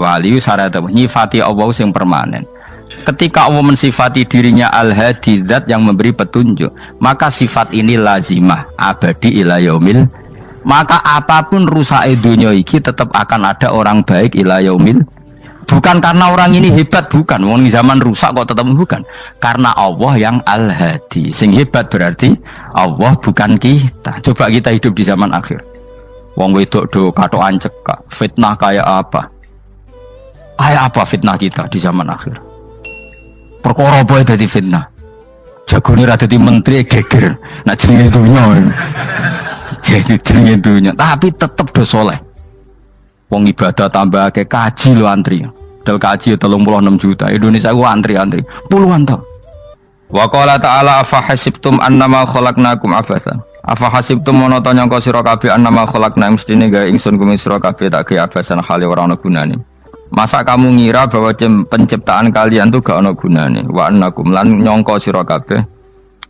Wali syarat nyifati Allah yang permanen. Ketika Allah mensifati dirinya al-hadi, zat yang memberi petunjuk, maka sifat ini lazimah abadi ila yaumil. Maka apapun rusak dunia iki tetap akan ada orang baik ila yaumil. Bukan karena orang ini hebat, bukan. Wong zaman rusak kok tetap bukan. Karena Allah yang al-hadi. Sing hebat berarti Allah, bukan kita. Coba kita hidup di zaman akhir. Wong wedok do katokan cekak, fitnah kayak apa? Kayak apa fitnah kita di zaman akhir? Perkara apa dadi fitnah? Jagone ra dadi menteri geger. Nak jenenge dunya. Jadi jenenge dunya, tapi tetep do saleh. Wong ibadah tambah ke kaji lo antri. Dal kaji 36 juta. Indonesia gua antri puluhan tahun. Wa qala ta'ala afa hasibtum annama khalaqnakum abatsan. Afa hasibtum mono to nyangka sira kabeh annama khalaqna mestine gawe ingsun kuwi sira kabeh tak gawe abasan khali ora ana gunane. Masa kamu ngira bahwa penciptaan kalian tuh gak ana gunane? Wa annakum lan nyangka sira kabeh.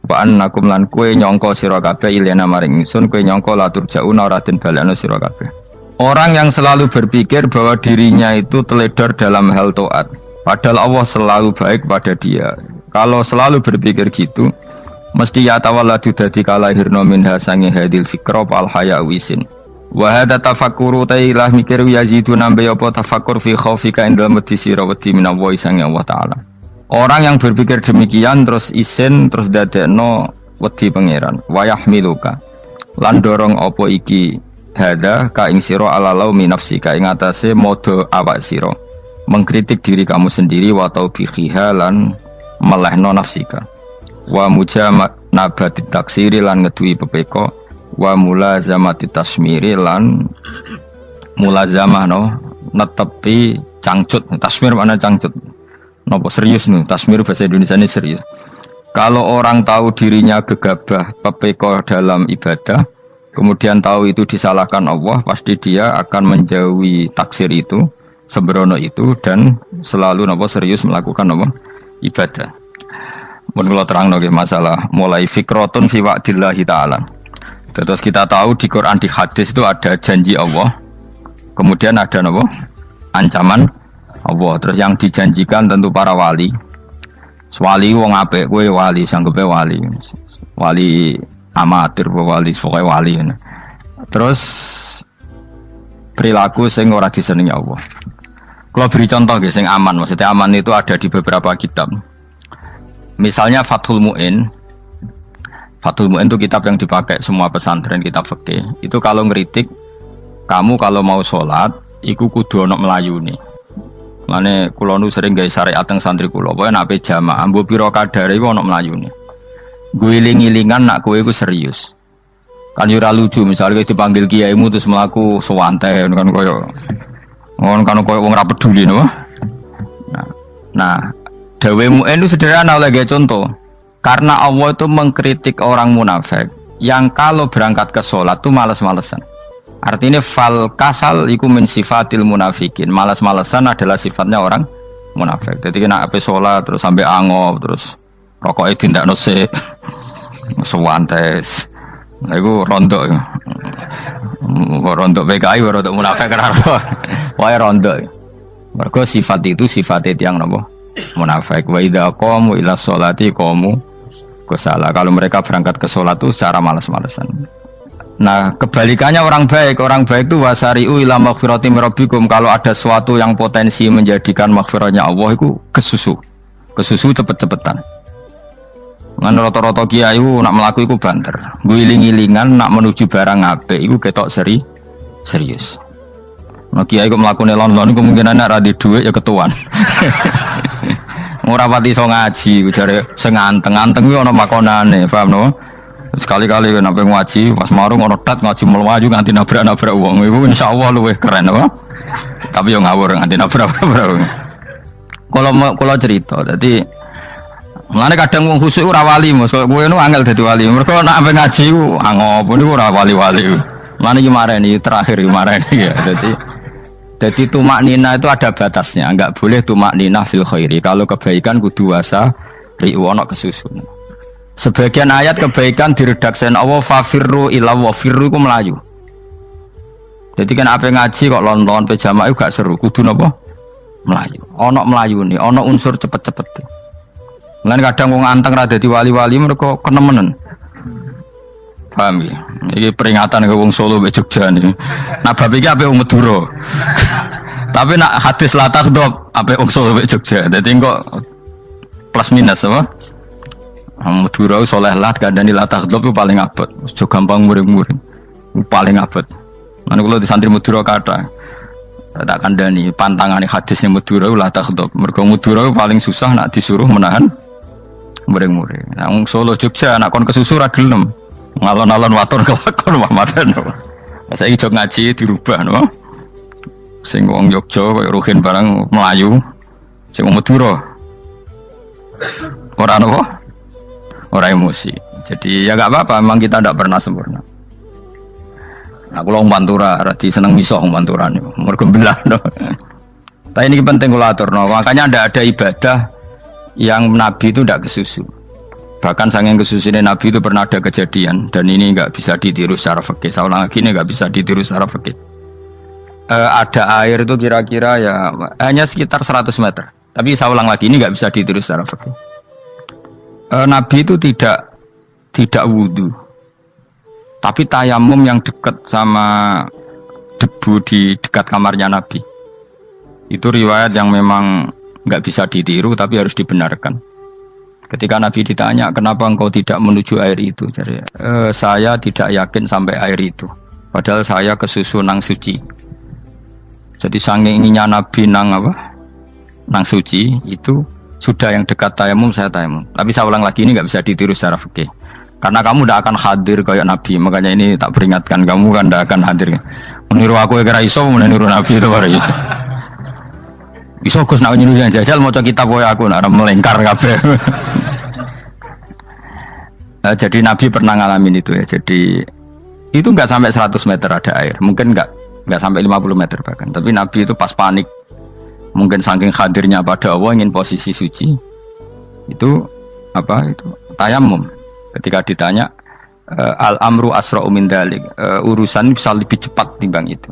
Wa annakum lan kowe nyangka sira kabeh ilena maring ingsun kowe nyangka latur jauna ora den balekno sira kabeh. Orang yang selalu berpikir bahwa dirinya itu teledor dalam hal taat, padahal Allah selalu baik pada dia. Kalau selalu berpikir gitu, mesti ya tawalladu dadi kalahirna minha sange hadil fikra al haya wisin. Wa hadza tafakkuru tailah mikir yazidu nambe apa tafakkur fi khaufika indal mati sira wedi minallahi sange Allah taala. Orang yang berpikir demikian terus isin terus dadekno wedi pangeran. Wa yahmiluka lan dorong apa iki hada ka ing sira alalau min nafsika ing atase modo awak sira mengkritik diri kamu sendiri wa taubihiha lan melehno nafsika wa mujamanabati taksiri lan ngeduwi pepeko wa mulazamati tasmiri lan mulazamah no netepi cangcut. Tasmir mana cangcut nopo serius nih, tasmir bahasa Indonesia ini serius. Kalau orang tahu dirinya gegabah pepeko dalam ibadah, kemudian tahu itu disalahkan Allah, pasti dia akan menjauhi taksir itu, sembrono itu, dan selalu nopo serius melakukan nopo ibadah. Mun kula terangno nggih masalah mulai fikrotun fi wa'dillahi ta'ala. Terus kita tahu di Quran, di hadis itu ada janji Allah, kemudian ada nopo ancaman Allah. Terus yang dijanjikan tentu para wali. Wali wong apik, kowe wali sanggepe wali. Wali amatir wali pokoke wali. Terus perilaku sing ora disenengi Allah. Kalau beri contoh nggih sing aman, maksudnya aman itu ada di beberapa kitab. Misalnya Fathul Mu'in. Fathul Mu'in itu kitab yang dipakai semua pesantren, kitab fikih. Itu kalau ngeritik kamu kalau mau sholat, iku kudu ana melayune. Mane kula nu sering gawe syariat teng santri kula, pokoke nek jamaah mbuh pira kadare iku ana melayune. Guling-gilingan nak kowe iku serius. Kan yo ora lucu misalnya dipanggil kiaimu terus mlaku sewantai kan koyo wong ora peduli no. Nah, dawe Mu'in itu sederhana oleh contoh. Karena Allah itu mengkritik orang munafik yang kalau berangkat ke sholat itu malas-malesan. Artinya fal kasal iku min sifatil munafikin. Malas-malesan adalah sifatnya orang munafik. Jadi kena ape sholat terus sampai angop terus rokoknya tindakno sik. Sewantes. Nah iku rondok. Rondok PKI rondok munafik kan. Wae rondok. Mergo sifat itu sifat yang napa? Munafik. Wa idza qamu ila sholati qamu kusala. Kalau mereka berangkat ke sholat itu secara malas-malesan. Nah, kebalikannya orang baik itu wasari'u ila maghfirati rabbikum. Kalau ada sesuatu yang potensi menjadikan maghfirahnya Allah itu kesusu cepet-cepetan. Ngan rata-rata kiai nak melaku iku banter. Guling-gilingan nak menuju barang apik iku ketok serius. Nah kiai kok mlakune lon-lon kemungkinan nek ra di dhuwit ya ketuan. Ora pati iso ngaji, jare sing anteng-anteng kuwi ana makonane, paham no? Sekali-kali nek ngaji pas marung ana tat ngaji mlayu nganti nabrak-nabrak wong. Iku insyaallah luwih keren apa? Tapi yo ngawur nganti nabrak-nabrak. Kalau cerita, dadi mulane kadang wong khusuk ora wali, Mas. Kowe nu angel dadi wali. Mergo nek ampe ngaji ku angop niku ora wali-wali. Mulane iki mareni terakhir iki mareni ya. Jadi tumak nina itu ada batasnya, enggak boleh tumak nina fil khairi. Kalau kebaikan kudu wasa riwono kesusun. Sebagian ayat kebaikan diredaksen Allah fafirru ila wa firru ku melayu. Jadi kan apa ngaji kok lon-lon pejama itu gak seru, kudu napa? melayu. Ono melayu nih, ono unsur cepet-cepet. Mulane kadang wong anteng ra dadi wali-wali mereka kenemenen. Paham ya? Ini peringatan ke wong Solo mbek Jogja nih. Nah bab iki ape wong Madura. Tapi nak hadis la takhdhab ape wong Solo mbek Jogja. Dadi kok plus minus apa? Madura soleh lah kandhani la takhdhab itu paling abot. Aja gampang muring-muring. Paling abot. Lan kula di santri Madura kathah. Tak kandhani pantangane hadisnya Madura la takhdhab. Mergo Madura paling susah nak disuruh menahan muring-muring. Nah wong Solo Jogja nak kon kesusu ra gelem. Ngalon-alon waton kelakon Muhammadan. Saiki jog ngaji dirubah no. Sing wong Jogja koyo Ruhin barang Melayu, sing wong Madura ora apa? Ora emosi. Jadi ya enggak apa-apa, memang kita tidak pernah sempurna. Nah, kula wong Pantura radi seneng miso wong Pantura niku. Mergo belah no. Tapi ini penting kula aturno, makanya ndak ada ibadah yang Nabi itu tidak kesusu. Bahkan saking kesusunya Nabi itu pernah ada kejadian dan ini enggak bisa ditiru secara fikih. Saya ulang lagi ini enggak bisa ditiru secara fikih. Ada air itu kira-kira ya hanya sekitar 100 meter. Tapi saya ulang lagi ini nggak bisa ditiru secara fikih. Nabi itu tidak wudu, tapi tayamum yang dekat sama debu di dekat kamarnya Nabi. Itu riwayat yang memang nggak bisa ditiru tapi harus dibenarkan. Ketika Nabi ditanya kenapa engkau tidak menuju air itu, jadi saya tidak yakin sampai air itu. Padahal saya kesusu nang suci. Jadi saking inginnya Nabi nang suci itu sudah yang dekat tayamum saya tayamum. Tapi saya ulang lagi ini nggak bisa ditiru secara fikih. Karena kamu tidak akan hadir kayak Nabi. Makanya ini tak peringatkan kamu kan tidak akan hadir. Meniru aku kira iso, meniru Nabi itu baru iso. Iso Gus nak niru yang jajal mau kitab koyo aku nak melengkar kabeh. Jadi Nabi pernah ngalamin itu ya. Jadi itu nggak sampai 100 meter ada air. Mungkin nggak sampai 50 meter bahkan. Tapi Nabi itu pas panik, mungkin saking hadirnya pada Allah ingin posisi suci, itu tayamum. Ketika ditanya al amru asra'u min dzalik, urusan bisa lebih cepat timbang itu.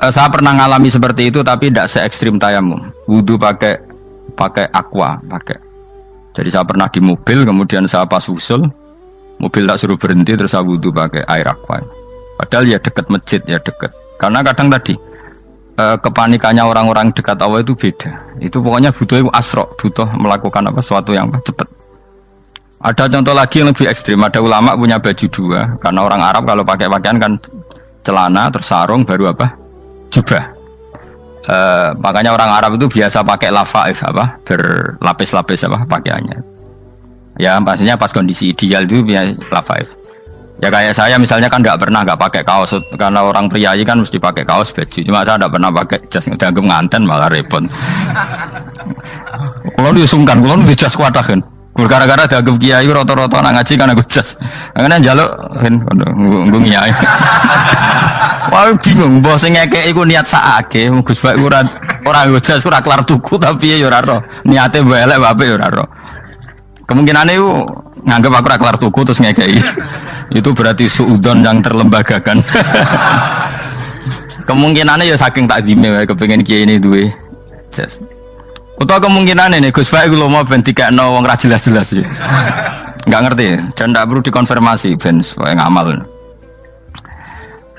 Saya pernah ngalami seperti itu tapi tidak se ekstrim tayamum. Wudu pakai aqua, pakai. Jadi saya pernah di mobil, kemudian saya pas usul mobil tak suruh berhenti terus saya wudu pakai air aqua. Padahal ya dekat masjid ya dekat. Karena kadang tadi kepanikannya orang-orang dekat Allah itu beda. Itu pokoknya butuh asro, butuh melakukan sesuatu yang cepat. Ada contoh lagi yang lebih ekstrim. Ada ulama punya baju dua. Karena orang Arab kalau pakai pakaian kan celana terus sarung baru jubah. Makanya orang Arab itu biasa pakai lafaif berlapis-lapis pakaiannya. Ya pastinya pas kondisi ideal itu biasa lafaif. Ya kayak saya misalnya kan nggak pakai kaos karena orang priayi kan mesti pakai kaos baju. Cuma saya nggak pernah pakai jas, udah nganten malah repot. Kalau disungkan, kalau di jas kuatah kan. Gara-gara dianggap kiai roto-roto nak ngaji kan aku jas. Karena jaluk kan nggung kiai. Wah bingung, bos ngekek iku niat sakake, Gus Baik ora jas ora kelar tuku tapi ya ora ro. Niate elek bape ya ora ro. Kemungkinane iku nganggep aku ora kelar tuku terus ngekeki. Itu berarti suudzon yang terlembagakan. Kemungkinannya ya saking takzime wae kepengin kiai ini duwe jas. Utawa kemungkinan ini Gus Baik lu mau ben dikekno wong ra jelas-jelas ya. Enggak ngerti dan ndak perlu dikonfirmasi ben supaya ngamal.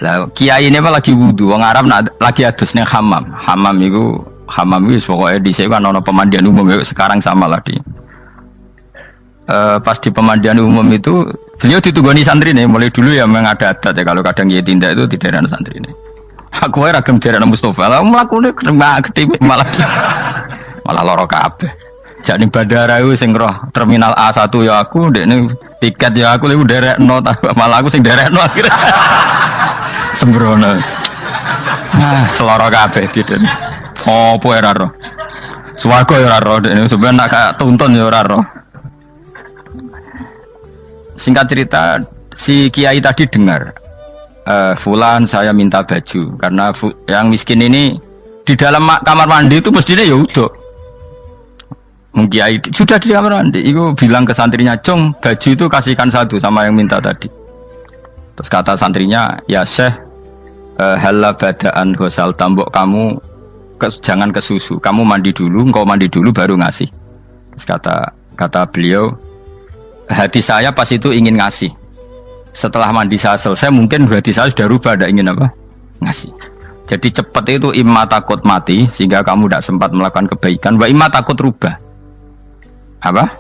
Lah kiai ini apa lagi wudu wong Arab lagi adus ning hammam. Hammam iku pokoke dhisik kan ana pemandian umum sekarang sama lah di. Pas di pemandian umum itu beliau ditunggoni santri nih, mulai dulu ya memang ada adat ya kalau kadang dia tindak itu tidak ada santri nih. Aku ragam jaran Mustafa, lah melakukannya gede malah loro kabeh. Jadi bandara itu sing roh terminal A1 ya aku, dek nih tiket ya aku lebih derek no, malah aku sing derek no akhirnya sembrono. Seloro kabeh tidak. Apa ya roh? Swarga ya roh, dek ini sebenarnya nak tuntun ya roh. Singkat cerita, si kiai tadi dengar, Fulan saya minta baju karena yang miskin ini di dalam kamar mandi itu mestinya ya udah. Kiai sudah di kamar mandi, itu bilang ke santrinya, Cung baju itu kasihkan satu sama yang minta tadi. Terus kata santrinya, ya Syekh, Halla badaan ghusal tambok kamu jangan ke susu. Kamu mandi dulu, engkau mandi dulu baru ngasih. Terus kata beliau, hati saya pas itu ingin ngasih. Setelah mandi saya selesai, mungkin hati saya sudah rubah, ada ingin apa? Ngasih. Jadi cepat itu imma takut mati, sehingga kamu tidak sempat melakukan kebaikan. Wa imma takut rubah. Apa?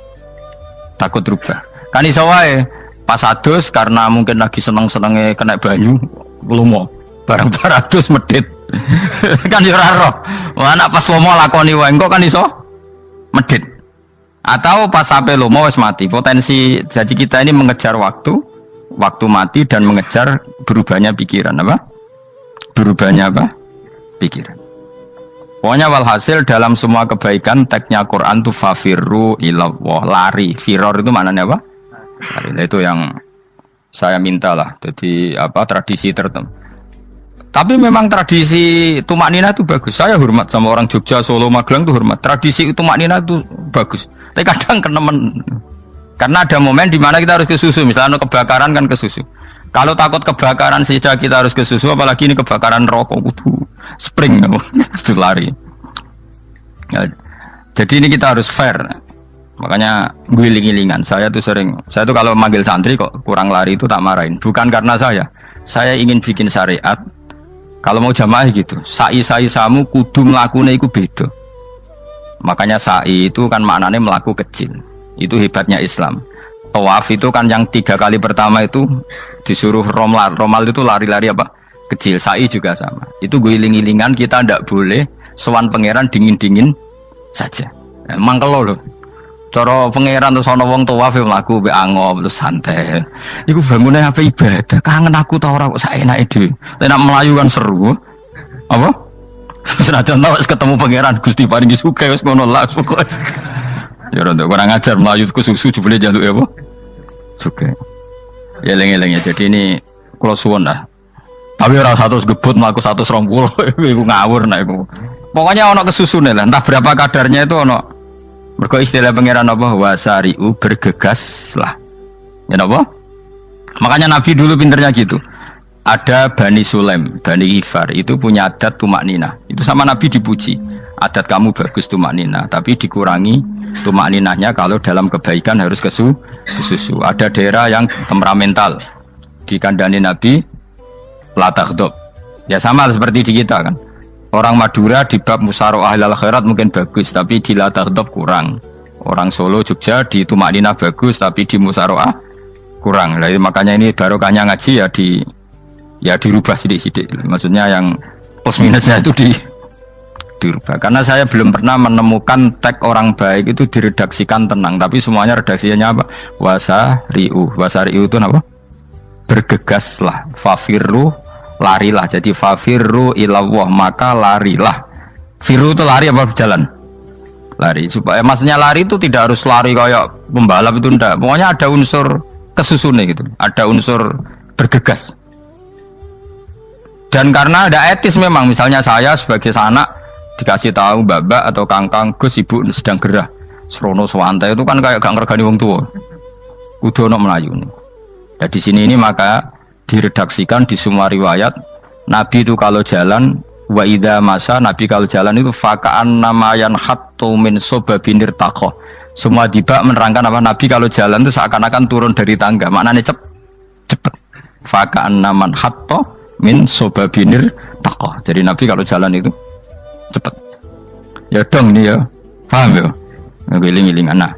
Takut rubah. Kan iso wae pas adus karena mungkin lagi seneng-senenge kena banyu, lumo. Barang 200 medit. Kan yo ora roh. Wah anak pas lomo lakoni wae engko kan iso medit. Atau pas sampai lomo wis mati. Potensi jadi kita ini mengejar waktu mati dan mengejar berubahnya pikiran apa? Berubahnya apa? Pikiran. Pokoknya walhasil dalam semua kebaikan teksnya Quran itu fafirru ilallah, lari. Firor itu maknanya apa? Lari. Itu yang saya minta lah. Jadi apa tradisi tertentu. Tapi memang tradisi tumak nina itu bagus. Saya hormat sama orang Jogja, Solo, Magelang itu hormat. Tradisi tumak nina itu bagus. Tapi kadang kenemen. Karena ada momen di mana kita harus ke susu. Misalnya kebakaran kan ke susu. Kalau takut kebakaran saja kita harus ke susu, apalagi ini kebakaran rokok, spring, itu lari. Ya, jadi ini kita harus fair. Makanya guling-gilingan. Saya tuh kalau manggil santri kok kurang lari itu tak marahin. Bukan karena saya ingin bikin syariat. Kalau mau jamaah gitu, sa'i samu kudu mlakune iku beda. Makanya sa'i itu kan maknanya melaku kecil. Itu hebatnya Islam. Tawaf itu kan yang 3 kali pertama itu disuruh romal itu lari-lari apa? Kecil. Sa'i juga sama. Itu guling-gilingan kita ndak boleh sowan pangeran dingin-dingin saja. Emang kalau loh. Cara pangeran terus ana wong tawaf mlaku mbek angop terus santai. Iku bangune apa ibadah. Kangen aku ta ora kok saenake dhewe. Nek melayu kan seru. Apa? Senajan wis ketemu pangeran Gusti paringi sugih wis ngono lah pokoke. Ya ora kurang ajar melayu ku susu jebule jaluk ya apa? Sugih. Ya eling-eling ya. Jadi ini kula suwun lah. Tapi ora 100 gebut mlaku 120 iku ngawur nek iku. Pokoknya ana kesusune lah. Entah berapa kadarnya itu ana. Mergo istilah pangeran apa wasari'u bergegas lah. Ya apa? Makanya Nabi dulu pinternya gitu. Ada Bani Sulaim, Bani Ghifar itu punya adat tumak nina. Itu sama Nabi dipuji. Adat kamu bagus tumak nina, tapi dikurangi tumak ninahnya kalau dalam kebaikan harus ke susu. Ada daerah yang temperamental. Dikandani Nabi la taghdab. Ya sama seperti di kita kan. Orang Madura di bab musyawarah ahlal khairat mungkin bagus, tapi di la taghdab kurang. Orang Solo, Jogja di tumak ninah bagus, tapi di musyawarah kurang. Jadi makanya ini barokahnya ngaji ya dirubah sidik-sidik. Maksudnya yang plus minusnya itu dirubah. Karena saya belum pernah menemukan tag orang baik itu diredaksikan tenang, tapi semuanya redaksinya apa? Wasari'u itu apa? Bergegaslah, fafirru, larilah. Jadi fafirru ilallah, maka larilah. Firu itu lari apa berjalan? Lari. Supaya maksudnya lari itu tidak harus lari kayak pembalap itu enggak. Pokoknya ada unsur kesusunnya gitu. Ada unsur bergegas. Dan karena ada etis memang, misalnya saya sebagai anak dikasih tahu babak atau kangkang Gus ibu sedang gerah serono swantai itu kan kayak gak ngergani wong tua. Kudu ono Melayu nih. Nah di sini ini maka diredaksikan di semua riwayat Nabi itu kalau jalan wa idza masa, Nabi kalau jalan itu fakaan namayan hattu min sobabinir takoh. Semua dibak menerangkan apa Nabi kalau jalan itu seakan-akan turun dari tangga. Maknanya cepet. Fakaan naman hatto min sobabinir takoh. Jadi Nabi kalau jalan itu cepet. Ya dong ini ya. Paham ya? Ngiling-ngilingan. Nah,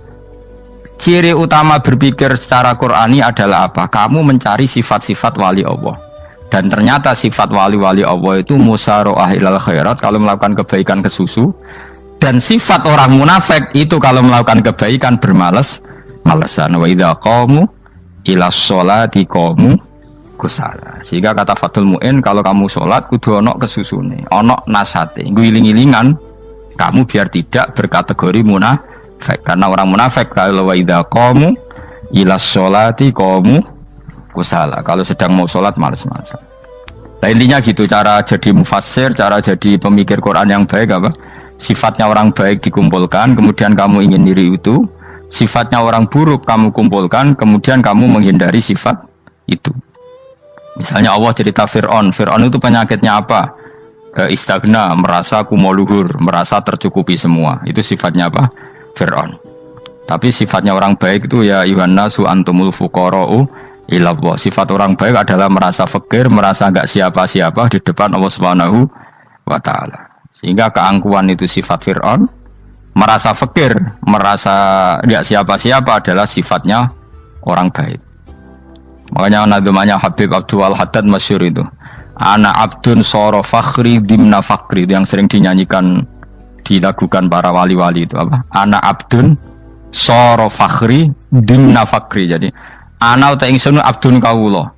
ciri utama berpikir secara Qur'ani adalah apa? Kamu mencari sifat-sifat wali Allah. Dan ternyata sifat wali-wali Allah itu musyaroah ilal khairat, kalau melakukan kebaikan ke susu. Dan sifat orang munafik itu kalau melakukan kebaikan bermales-malesan. Wa idza qamu ila sholati qamu kusala. Sehingga kata Fathul Mu'in, kalau kamu sholat kudu ono kesusune, ono nasate, guling-gilingan kamu biar tidak berkategori munafik. Karena orang munafik kalau wa idza qamu ila sholati qamu kusala, kalau sedang mau sholat malas-malasan. Nah intinya gitu, cara jadi mufassir, cara jadi pemikir Quran yang baik apa? Sifatnya orang baik dikumpulkan, kemudian kamu ingin diri itu. Sifatnya orang buruk kamu kumpulkan, kemudian kamu menghindari sifat itu. Misalnya Allah cerita Fir'aun. Fir'aun itu penyakitnya apa? Istagna, merasa kumoluhur, merasa tercukupi semua. Itu sifatnya apa? Fir'aun. Tapi sifatnya orang baik itu ya Yuhannasu antumul fuqara'u ilallah. Sifat orang baik adalah merasa fakir, merasa enggak siapa-siapa di depan Allah Subhanahu wa taala. Sehingga keangkuhan itu sifat Fir'aun, merasa fakir, merasa enggak siapa-siapa adalah sifatnya orang baik. Makanya nadumanya Habib Abdul Haddad masyhur itu. Ana abdun soro fakhri dimna fakri, itu yang sering dinyanyikan, dilakukan para wali-wali itu apa? Ana abdun soro fakhri dimna fakri. Jadi ana uta ingsun abdun kawula.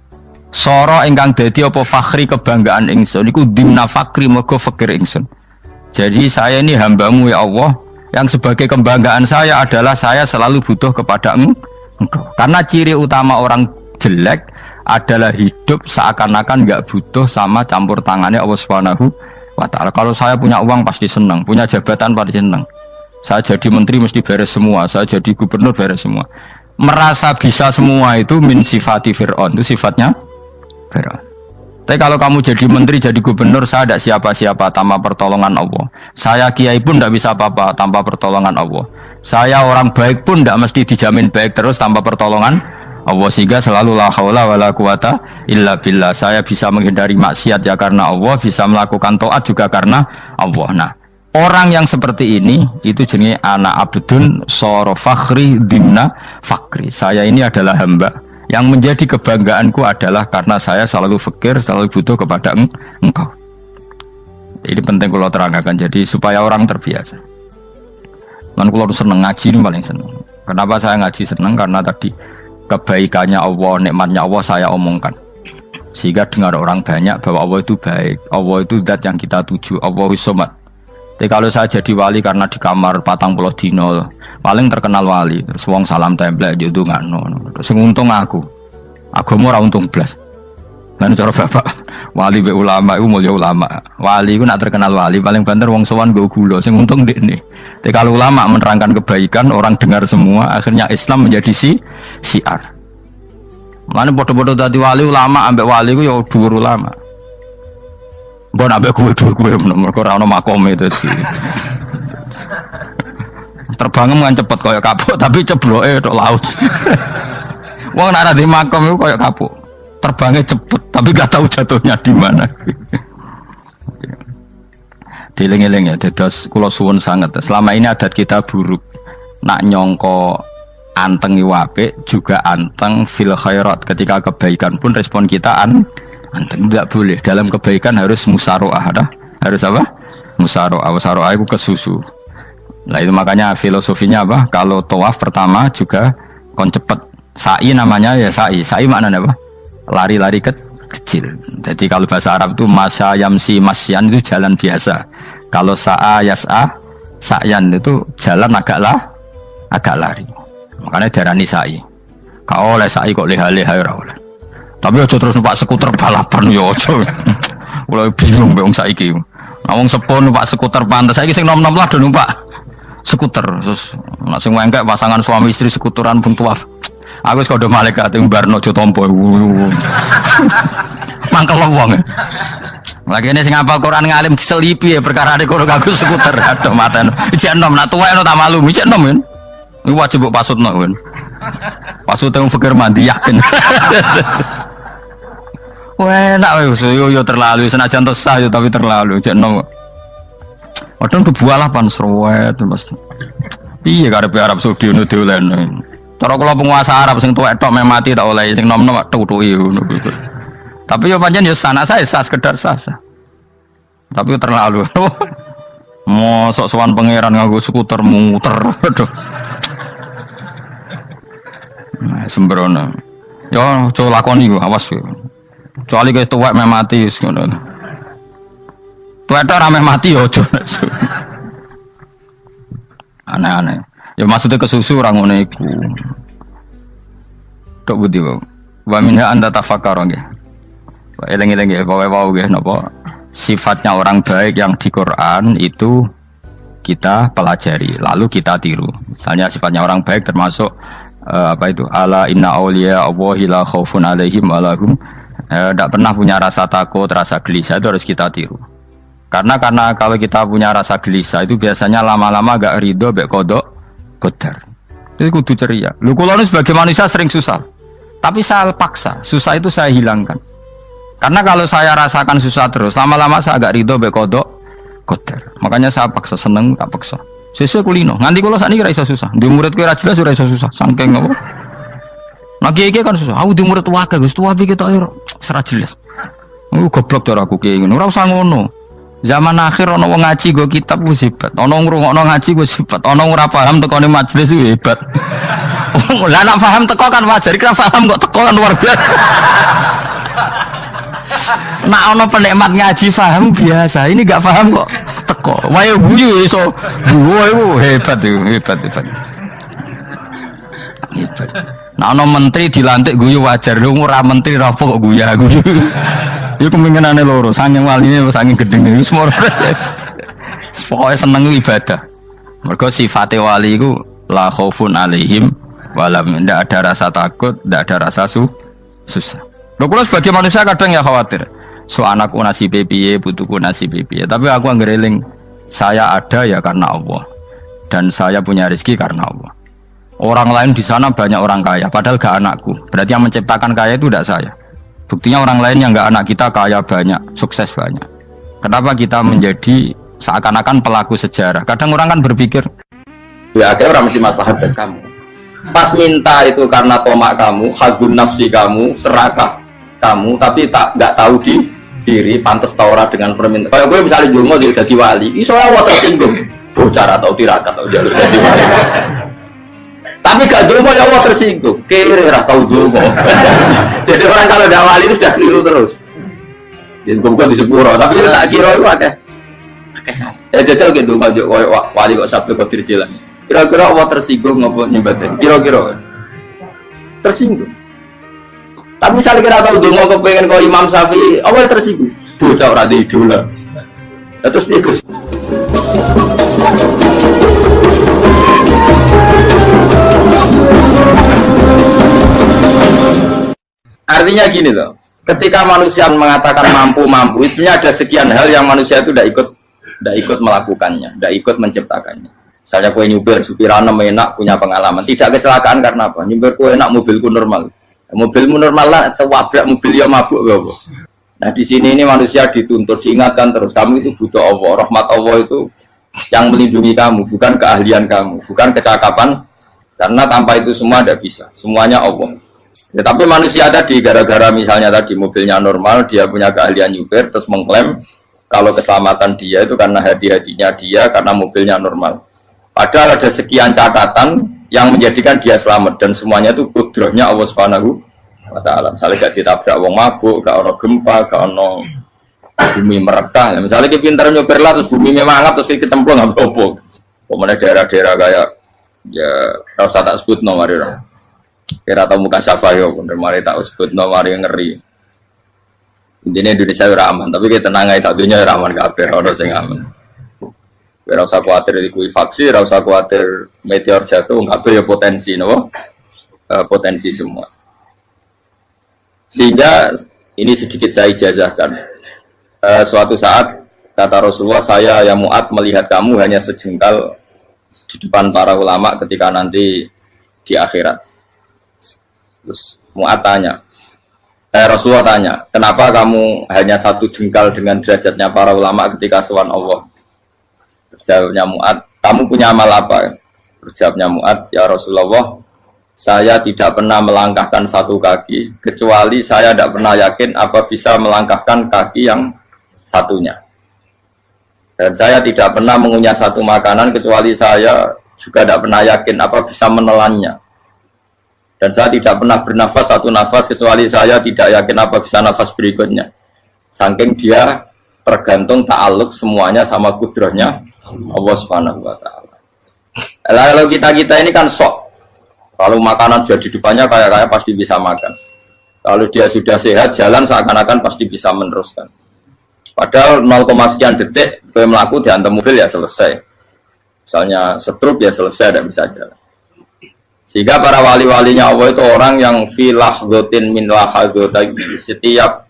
Soro ingkang dadi apa fakhri kebanggaan ingsun iku dimna fakri mergo fakir ingsun. Jadi saya ini hambamu ya Allah, yang sebagai kebanggaan saya adalah saya selalu butuh kepada Engkau. Karena ciri utama orang jelek adalah hidup seakan-akan nggak butuh sama campur tangannya Allah Subhanahu wa taala. Kalau saya punya uang pasti senang, punya jabatan pasti senang. Saya jadi menteri mesti beres semua, saya jadi gubernur beres semua. Merasa bisa semua itu min sifati Fir'aun, itu sifatnya Fir'aun. Tapi kalau kamu jadi menteri, jadi gubernur, saya tidak siapa-siapa tanpa pertolongan Allah. Saya kiai pun tidak bisa apa-apa tanpa pertolongan Allah. Saya orang baik pun tidak mesti dijamin baik terus tanpa pertolongan Allah, sehingga selalu la haula wala quwata illa billah. Saya bisa menghindari maksiat ya karena Allah, bisa melakukan taat juga karena Allah. Nah, orang yang seperti ini itu jenenge ana abdun soro fakhri dimna fakri. Saya ini adalah hamba yang menjadi kebanggaanku adalah karena saya selalu fakir, selalu butuh kepada Engkau. Ini penting kalau terangkan, jadi supaya orang terbiasa. Dan kalau seneng ngaji ini paling seneng. Kenapa saya ngaji seneng? Karena tadi kebaikannya Allah, nikmatnya Allah saya omongkan, sehingga dengar orang banyak bahwa Allah itu baik, Allah itu zat yang kita tuju, Allahu Somad. Jadi kalau saya jadi wali karena di kamar 40 dino paling terkenal wali, terus wong salam template yo ndongakno, terus untung aku ora untung blas. Lan cara bapak wali be ulama iku mulya ulama, wali iku nak terkenal wali paling banter wong sowan nggo gula, sing untung ndekne. Tapi kalau ulama menerangkan kebaikan, orang dengar semua, akhirnya Islam menjadi siar. Mana bodoh-bodoh tadi wali ulama, ambek wali ku ya dhuwur ulama. Mbok ambek kuwe dhuwur kuwe mergo ora ono makome itu sih. Terbangem kan cepet kaya kapuk, tapi cebloke tok laut. Wong nek ora di makom iku kaya kapuk. Terbangnya cepet, tapi gak tahu jatuhnya di mana. Dieling-eling ya, dados kula suwun sangat. Selama ini adat kita buruk. Nak nyongko anteng apik juga anteng fil khairat. Ketika kebaikan pun respon kita anteng, tidak boleh. Dalam kebaikan harus musaroah, harus apa? Musaroah. Musaroah itu kesusu. Nah itu makanya filosofinya apa? Kalau tawaf pertama juga kon cepet. Sa'i namanya ya sa'i. Sa'i maknanya apa? Lari-lari kecil. Jadi kalau bahasa Arab itu masya yamsi masyan itu jalan biasa. Kalau sa'a yas'a sa'yan itu jalan agak lari. Makanya darani sa'i. Kau oleh sa'i kok leha-leha ora oleh. Tapi aja terus numpak skuter balapan yo aja. Mulai bingung wong saiki. Nah wong sepuh numpak skuter pantes saiki sing nom-nom lah do numpak skuter. Terus nek sing wengkek pasangan suami istri skuteran pun tuaf. Aku wis kodho malaikat ing barno aja tampa. Mangkel wong. Lagi ini sing hafal Quran ngalim diselipi ya perkara ade kono kanggo skuter. Aduh maten. Ijek enom nak tuwek tak malu. Ijek enom kan. Iku wajib mbok pasutno kan. Pasute wong fikir mandi yakin. Wah, nak wis yo terlalu senajan sah yo tapi terlalu. Ijek enom. Padahal bualah pan sruwet mesti. Iya karepe Arab Saudi ngono diolehno. Cara kula penguasa Arab sing tuwek tok mati tak oleh sing nom-nom tutuki ngono. Tapi yo pancen yo sanak saya sah sekedar sah. Tapi terlalu. Mosok sowan pangeran nganggo skuter muter. Aduh. Nah, sembrono. Yo coba lakoni ku awas yo. Kecuali guys tuwek mati wis ngono. Tuwek tok rame mati yo aja. Aneh-aneh. Ya maksudnya kesusu orang ngono iku. Tok budi wae. Wa minha anta tafakkar nggih. Eleng-eleng nggih, wae-wae nggih napa sifatnya orang baik yang di Quran itu kita pelajari, lalu kita tiru. Misalnya sifatnya orang baik termasuk apa itu? Ala inna auliya Allahi la khaufun alaihim wa lahum Tidak pernah punya rasa takut, rasa gelisah itu harus kita tiru. Karena kalau kita punya rasa gelisah itu biasanya lama-lama agak ridho, bek kodok, kodar. Itu kudu ceria. Lu kalau sebagai manusia sering susah, tapi saya paksa, susah itu saya hilangkan. Karena kalau saya rasakan susah terus, lama-lama saya agak ridho, bek kodok, kodar. Makanya saya paksa, seneng, tak paksa. Sesuai kulino. Nganti kalau saat ini kira iso susah. Di murid kira jelas sudah iso susah. Sangking apa? Nah kiai kan susah. Aku di murid wakil, Gus tua pikir tak air serah jelas. Goblok cara aku kiai. Ora usah ngono. Zaman akhir ono wong ngaji go kitab wis hebat. Ono ngrungokno ngaji wis hebat. Ono ora paham tekone majelis wis hebat. Lah nek paham teko kan wajar, kira paham kok teko kan luar biasa. Nak ono penikmat ngaji paham biasa. Ini enggak paham kok teko. Wae guyu iso. Guyu hebat itu, hebat. Hebat. Nah, ono menteri dilantik guyu wajar, lu ora menteri ra kok guyu. Iku kemungkinane loro, saking waline saking gedene wis moro. Pokoke seneng ibadah. Mergo sifate wali iku la khaufun alaihim walam, ndak ada rasa takut, ndak ada rasa susah. Lho kula sebagai manusia kadang ya khawatir. So anakku nasibe piye, putuku nasibe piye. Tapi aku anggereling saya ada ya karena Allah. Dan saya punya rezeki karena Allah. Orang lain di sana banyak orang kaya, padahal gak anakku. Berarti yang menciptakan kaya itu tidak saya. Buktinya orang lain yang gak anak kita kaya banyak, sukses banyak. Kenapa kita menjadi seakan-akan pelaku sejarah? Kadang orang kan berpikir, ya akhirnya orang mesti maslahat dari kamu. Pas minta itu karena tomak kamu, hadun nafsi kamu, serakah kamu, tapi gak tahu diri, pantas taura dengan permintaan. Kalau gue misalnya Julmo jadi wali, iso Allah tersinggung. Bocah atau tirakat atau jalur jadi wali. Tapi gak dulu ya Allah tersinggung, kira tahu dulu. Jadi orang kalau tidak wali itu sudah keliru terus. Jadi bukan di sepuro, tapi tak kira itu ada. Jajal gitu maju wali kok sabtu kok dirjilan. Kira-kira Allah tersinggung ngapa nyembah jadi? Kira-kira tersinggung. Tapi misalnya kira tahu dulu kok pengen kau Imam Syafi'i, Allah tersinggung. Bocah ora di idola. Terus ikut. Artinya gini loh, ketika manusia mengatakan mampu, itu ada sekian hal yang manusia itu tidak ikut melakukannya, tidak ikut menciptakannya. Misalnya kue nyupir, supirana enak, punya pengalaman, tidak kecelakaan karena apa? Nyupir kue enak, mobilku normal, mobilmu normal lah, atau wabrak mobil yang mabuk gak. Nah di sini ini manusia dituntut, diingatkan terus, kamu itu butuh Allah, rahmat Allah itu yang melindungi kamu, bukan keahlian kamu, bukan kecakapan, karena tanpa itu semua tidak bisa, semuanya Allah. Ya, tapi manusia tadi gara-gara misalnya tadi mobilnya normal, dia punya keahlian nyupir, terus mengklaim kalau keselamatan dia itu karena hati-hatinya dia, karena mobilnya normal. Padahal ada sekian catatan yang menjadikan dia selamat dan semuanya itu kudrahnya Allah Subhanahu wa Ta'ala. Misalnya gak ditabrak wong mabuk, gak ono gempa, gak ono bumi merekah. Misalnya kita pintar nyupir lah, terus bumi memangap, terus kita templung nggak apa-apa. Kemudian daerah-daerah kayak ya rasa tak sebut nomor itu. Kira tahu muka siapa yo, bener mari tak sebut nomor yang ngeri. Intinya Indonesia ora aman, tapi kita tenangai satunya ora aman kabeh, ora sing aman. Ora usah kuwatir dikuwi faksi, ora usah kuwatir meteor jatuh, kabeh ya potensi napa? Potensi semua. Sehingga ini sedikit saya ijazahkan. Suatu saat kata Rasulullah, saya yang Mu'ad melihat kamu hanya sejengkal di depan para ulama ketika nanti di akhirat. Terus Mu'ad tanya, Rasulullah tanya, kenapa kamu hanya satu jengkal dengan derajatnya para ulama ketika sowan Allah? Terjawabnya Mu'ad, kamu punya amal apa? Terjawabnya Mu'ad, ya Rasulullah, saya tidak pernah melangkahkan satu kaki, kecuali saya tidak pernah yakin apa bisa melangkahkan kaki yang satunya. Dan saya tidak pernah mengunyah satu makanan, kecuali saya juga tidak pernah yakin apa bisa menelannya. Dan saya tidak pernah bernafas satu nafas kecuali saya tidak yakin apa bisa nafas berikutnya. Saking dia tergantung ta'aluk semuanya sama kudrahnya Allah Subhanahu wa Ta'ala. Lalu kita ini kan sok. Kalau makanan sudah di depannya kayak pasti bisa makan. Kalau dia sudah sehat jalan seakan-akan pasti bisa meneruskan. Padahal 0, sekian detik gue melaku dihantam mobil ya selesai. Misalnya stroke ya selesai, tidak bisa jalan. Sehingga para wali-walinya Allah itu orang yang filah gotin min lahadotagi, setiap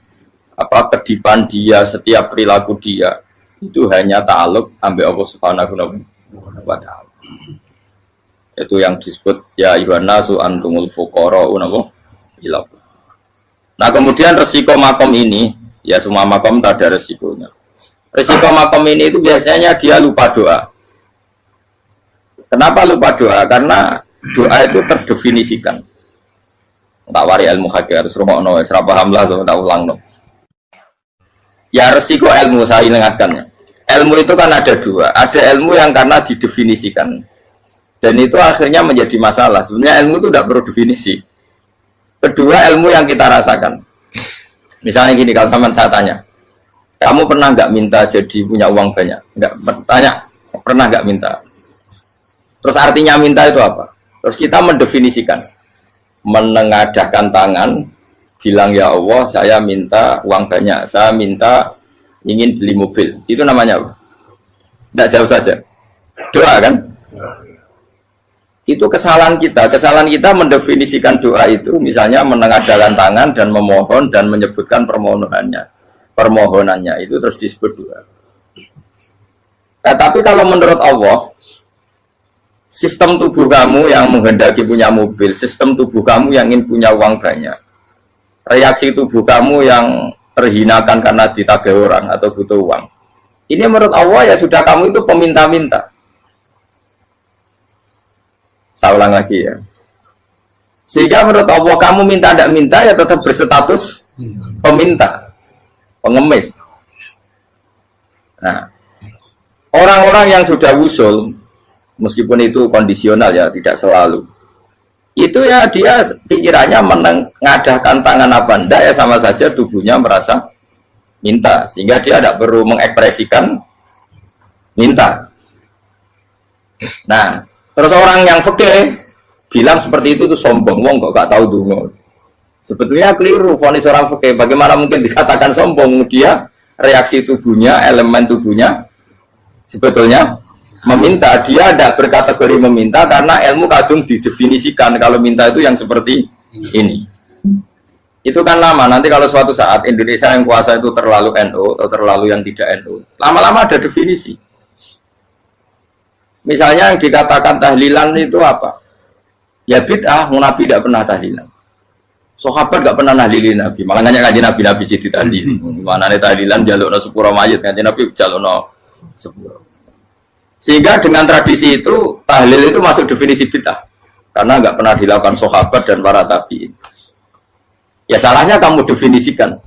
kedipan dia, setiap perilaku dia itu hanya ta'aluk ambil Allah Subhanahu wa ta'ala. Itu yang disebut ya ayyuhannasu antumul fuqara'u ila. Nah, kemudian resiko makom ini, ya semua makom tak ada resikonya. Resiko makom ini itu biasanya dia lupa doa. Kenapa lupa doa? Karena doa itu terdefinisikan. Tak wari ilmu hakikat, harus rumah serah paham lah, tak ulang no. Ya resiko ilmu saya ingatkannya. Ilmu itu kan ada dua. Ada ilmu yang karena didefinisikan, dan itu akhirnya menjadi masalah. Sebenarnya ilmu itu tidak perlu definisi. Kedua, ilmu yang kita rasakan. Misalnya gini, kalau sama saya tanya, kamu pernah nggak minta jadi punya uang banyak? Nggak, tanya, pernah nggak minta? Terus artinya minta itu apa? Terus kita mendefinisikan, menengadahkan tangan, bilang ya Allah, saya minta uang banyak, saya minta ingin beli mobil. Itu namanya apa? Tidak jauh saja. Doa kan? Itu kesalahan kita. Kesalahan kita mendefinisikan doa itu, misalnya menengadahkan tangan dan memohon dan menyebutkan permohonannya itu terus disebut doa. Nah, tapi kalau menurut Allah, sistem tubuh kamu yang menghendaki punya mobil, sistem tubuh kamu yang ingin punya uang banyak, reaksi tubuh kamu yang terhinakan karena ditagih orang atau butuh uang, ini menurut Allah ya sudah kamu itu peminta-minta. Saya ulang lagi ya. Sehingga menurut Allah kamu minta tidak minta ya tetap berstatus peminta, pengemis. Nah, orang-orang yang sudah wusul, meskipun itu kondisional ya, tidak selalu. Itu ya dia pikirannya menengadahkan tangan apa enggak ya sama saja tubuhnya merasa minta, sehingga dia tidak perlu mengekspresikan minta. Nah, terus orang yang fikih bilang seperti itu tuh sombong, wong kok gak tahu dungo. Sebetulnya keliru vonis orang fikih. Bagaimana mungkin dikatakan sombong? Dia reaksi tubuhnya, elemen tubuhnya sebetulnya meminta. Dia tidak berkategori meminta karena ilmu kadung didefinisikan kalau minta itu yang seperti ini. Itu kan lama. Nanti kalau suatu saat Indonesia yang kuasa itu terlalu NU atau terlalu yang tidak NU, lama-lama ada definisi. Misalnya yang dikatakan tahlilan itu apa? Ya bid'ah, Nabi tidak pernah tahlilan. Sahabat tidak pernah nahlilin Nabi. Malah nanya kaji Nabi jadi tahlil. Mana nih tahlilan jalukno sepuro mayit, kaji Nabi jalukno sepuro. Sehingga dengan tradisi itu tahlil itu masuk definisi bid'ah. Karena nggak pernah dilakukan sahabat dan para tabi'in. Ya salahnya kamu definisikan.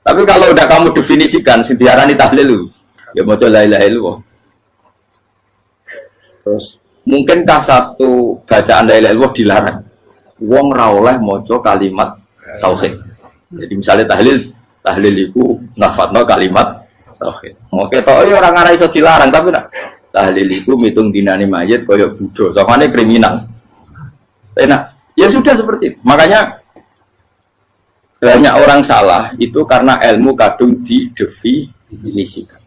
Tapi kalau udah kamu definisikan, diarani tahlil, ya mau la ilaha illallah. Terus mungkinkah satu bacaan la ilaha illallah dilarang? Wong ra oleh maca kalimat tauhid. Jadi misalnya tahlil iku nafatno kalimat tauhid. Oke to ya orang ora iso dilarang, tapi nak tahlil iku mitung dinane mayit kaya budo, sokane kriminal. Enak. Ya sudah seperti itu. Makanya banyak orang salah itu karena ilmu kadung didefinisikan.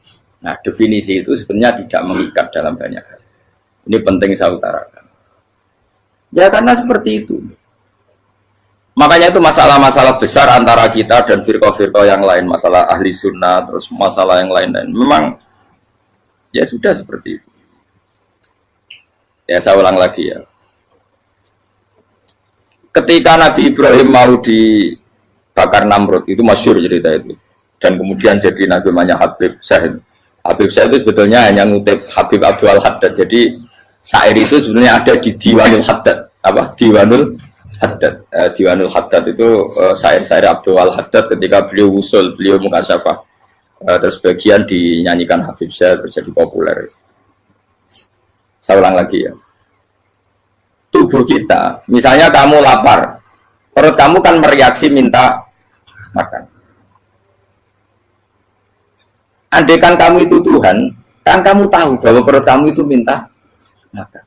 Nah, definisi itu sebenarnya tidak mengikat dalam banyak hal. Ini penting saya utarakan. Ya karena seperti itu. Makanya itu masalah-masalah besar antara kita dan firqah-firqah yang lain. Masalah ahli sunnah, terus masalah yang lain-lain. Memang, ya sudah seperti itu. Ya saya ulang lagi ya. Ketika Nabi Ibrahim mau dibakar Namrud, itu masyhur cerita itu. Dan kemudian jadi Nabi namanya Habib Syahid. Habib Syahid itu sebetulnya hanya ngutip Habib Abdul Haddad. Jadi syair itu sebenarnya ada di Diwanul Haddad. Apa? Diwanul Haddad. Diwanul Haddad itu syair-syair Abdul Haddad ketika beliau usul, beliau mukasyafah. Terus bagian dinyanyikan Habib Syahid terjadi populer. Saya ulang lagi ya. Tubuh kita, misalnya kamu lapar, perut kamu kan mereaksi minta makan. Andaikan kamu itu Tuhan, kan kamu tahu bahwa perut kamu itu minta makan.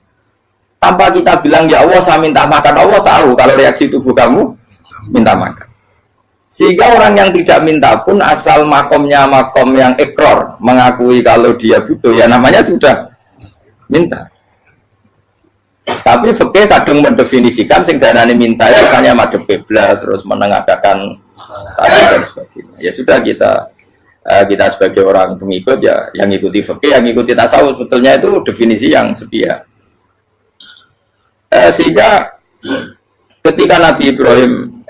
Tanpa kita bilang ya Allah saya minta makan, Allah tahu kalau reaksi tubuh kamu minta makan. Sehingga orang yang tidak minta pun asal makomnya makom yang ikror, mengakui kalau dia butuh, ya namanya sudah minta. Tapi fikih kadang mendefinisikan sing darane minta itu hanya madhep kiblat terus menengadakan tadi dan sebagainya. Ya sudah kita sebagai orang pengikut ya yang ikuti fikih, yang ikuti tasawuf sebetulnya itu definisi yang sepihak. Sehingga ketika Nabi Ibrahim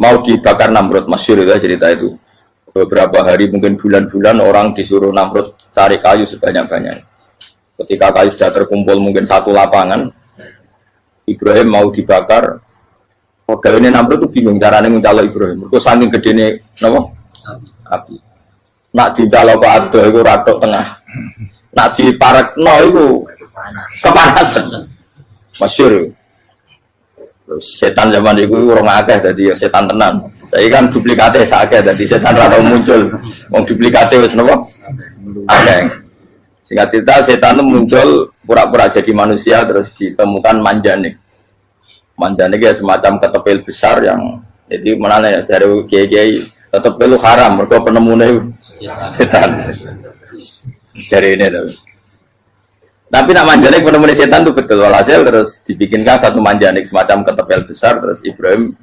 mau dibakar Namrud, masyhur itu cerita itu. Beberapa hari mungkin bulan-bulan orang disuruh Namrud cari kayu sebanyak-banyaknya. Ketika kayu sudah terkumpul mungkin satu lapangan, Ibrahim mau dibakar. Pegawai Namrud itu bingung caranya mencalok Ibrahim. Mereka saking gedene napa? Api. Nak dicalok ke ado itu ratok tengah. Nak diparekno itu kepanasan. Masyhur. Terus setan zaman itu orang akeh dadi setan tenan. Saya kan duplikatnya sakit, jadi setan rata muncul. Wong duplikatnya wis napa? Akeh. Singkat cerita setan itu muncul pura-pura jadi manusia terus ditemukan manjane. Manjane kayak semacam ketepil besar yang jadi mana dari kiai-kiai ketepil haram, mereka penemunya setan. Jadi ini tuh. Tapi nak manjanik penemunya setan itu betul. Walhasil terus dibikinkan satu manjanik semacam ketepil besar terus Ibrahim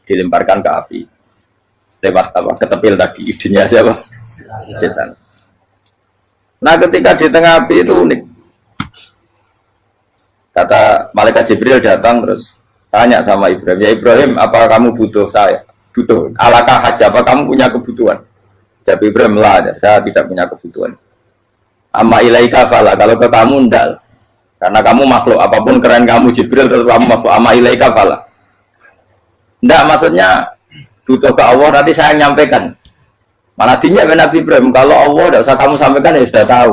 dilemparkan ke api lewat apa ketepil tadi idenya siapa setan. Nah ketika di tengah api itu unik, kata malaikat Jibril datang terus tanya sama Ibrahim, ya Ibrahim apa kamu butuh saya, butuh alakah haja, apa kamu punya kebutuhan? Jawab Ibrahim lah, saya tidak punya kebutuhan. Amma ilaika fala, kalau ke kamu ndak, karena kamu makhluk apapun keren kamu Jibril tetap kamu makhluk. Amma ilaika fala. Nggak, maksudnya butuh ke Allah nanti saya nyampaikan. Malah dinya Nabi Ibrahim kalau Allah tidak usah kamu sampaikan ya sudah tahu.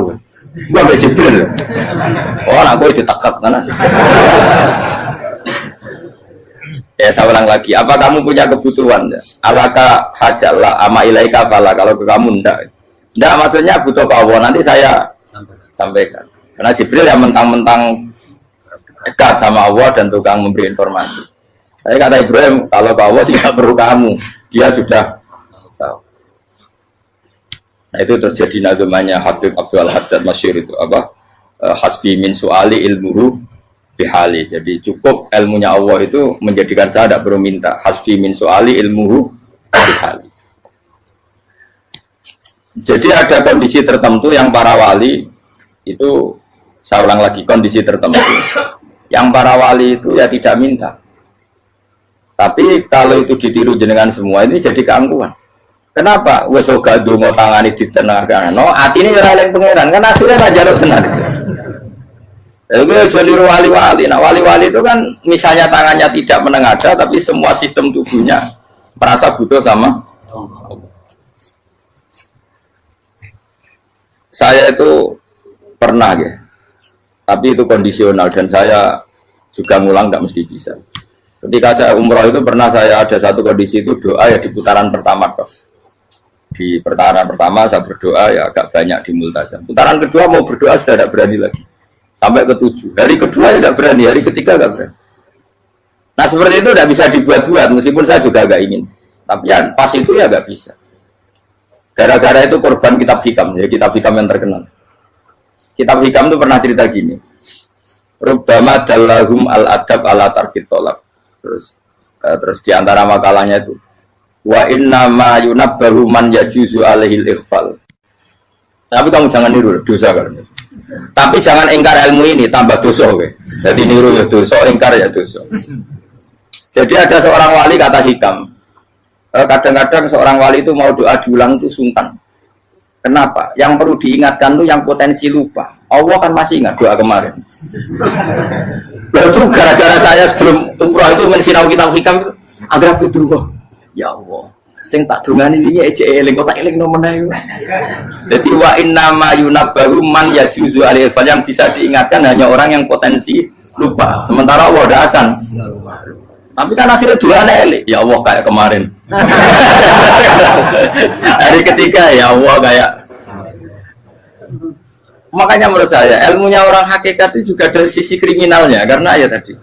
Gua be Jibril. Oh, aku ditekak kan. Ya saya ulang lagi. Apa kamu punya kebutuhan? Alaka hajalah ama ilaika fala, kalau ke kamu ndak. Ndak maksudnya butuh ke Allah nanti saya sampaikan. Karena Jibril yang mentang-mentang dekat sama Allah dan tukang memberi informasi. Saya kata Ibrahim, kalau ke Allah sih tidak perlu kamu, dia sudah tahu. Nah itu terjadi nazamanya Habib Abdul Haddad masyhur itu apa? Hasbi min su'ali ilmuhu bihali. Jadi cukup ilmunya Allah itu menjadikan saya tidak perlu minta. Hasbi min su'ali ilmuhu bihali. Jadi ada kondisi tertentu yang para wali itu, saya ulang lagi, kondisi tertentu yang para wali itu ya tidak minta. Tapi kalau itu ditiru jenengan semua ini jadi keangkuhan. Kenapa? Wes ora ndonga tangane ditenangkan. No, atine ora eling pangeran. Kan asline ora njaluk tenan. Itu jadi wali-wali. Nah, wali-wali itu kan misalnya tangannya tidak menengadah tapi semua sistem tubuhnya merasa butuh sama Allah. Saya itu pernah ya. Tapi itu kondisional dan saya juga ngulang enggak mesti bisa. Ketika saya umroh itu pernah saya ada satu kondisi itu doa ya di putaran pertama kos. Di putaran pertama saya berdoa ya agak banyak di multazam. Putaran kedua mau berdoa sudah tidak berani lagi. Sampai ke-7. Hari kedua ya tidak berani, hari ketiga tidak berani. Nah seperti itu tidak bisa dibuat-buat meskipun saya juga agak ingin. Tapi ya pas itu ya nggak bisa. Gara-gara itu korban kitab hikam, ya kitab hikam yang terkenal. Kitab hikam itu pernah cerita gini. Rubbama dallahum al-adab ala tarkit tolak. Terus di antara makalahnya itu wa inna ma yunabbahu man yajuzu alaihil ikhfal. Tapi kamu jangan niru dosa kan. Tapi jangan ingkar ilmu ini tambah dosa kowe. Jadi niru ya dosa, ingkar ya dosa. Jadi ada seorang wali kata hikam. Kadang-kadang seorang wali itu mau doa diulang itu sungkan. Kenapa? Yang perlu diingatkan itu yang potensi lupa. Allah kan masih ingat doa kemarin. Lalu gara-gara saya sebelum umroh itu mensinau kitab hikam agak betul. Ya Allah, sing tak dungani ini ece eling kok tak eling nomen ae. Dadi wa inna ma yunabbahu man yajuzu alaihi, yang bisa diingatkan hanya orang yang potensi lupa. Sementara Allah tidak akan. Tapi kan akhirnya doa eling. Ya Allah kayak kemarin. Hari ketiga ya Allah kayak. Makanya menurut saya ilmunya orang hakikat itu juga dari sisi kriminalnya karena ya tadi.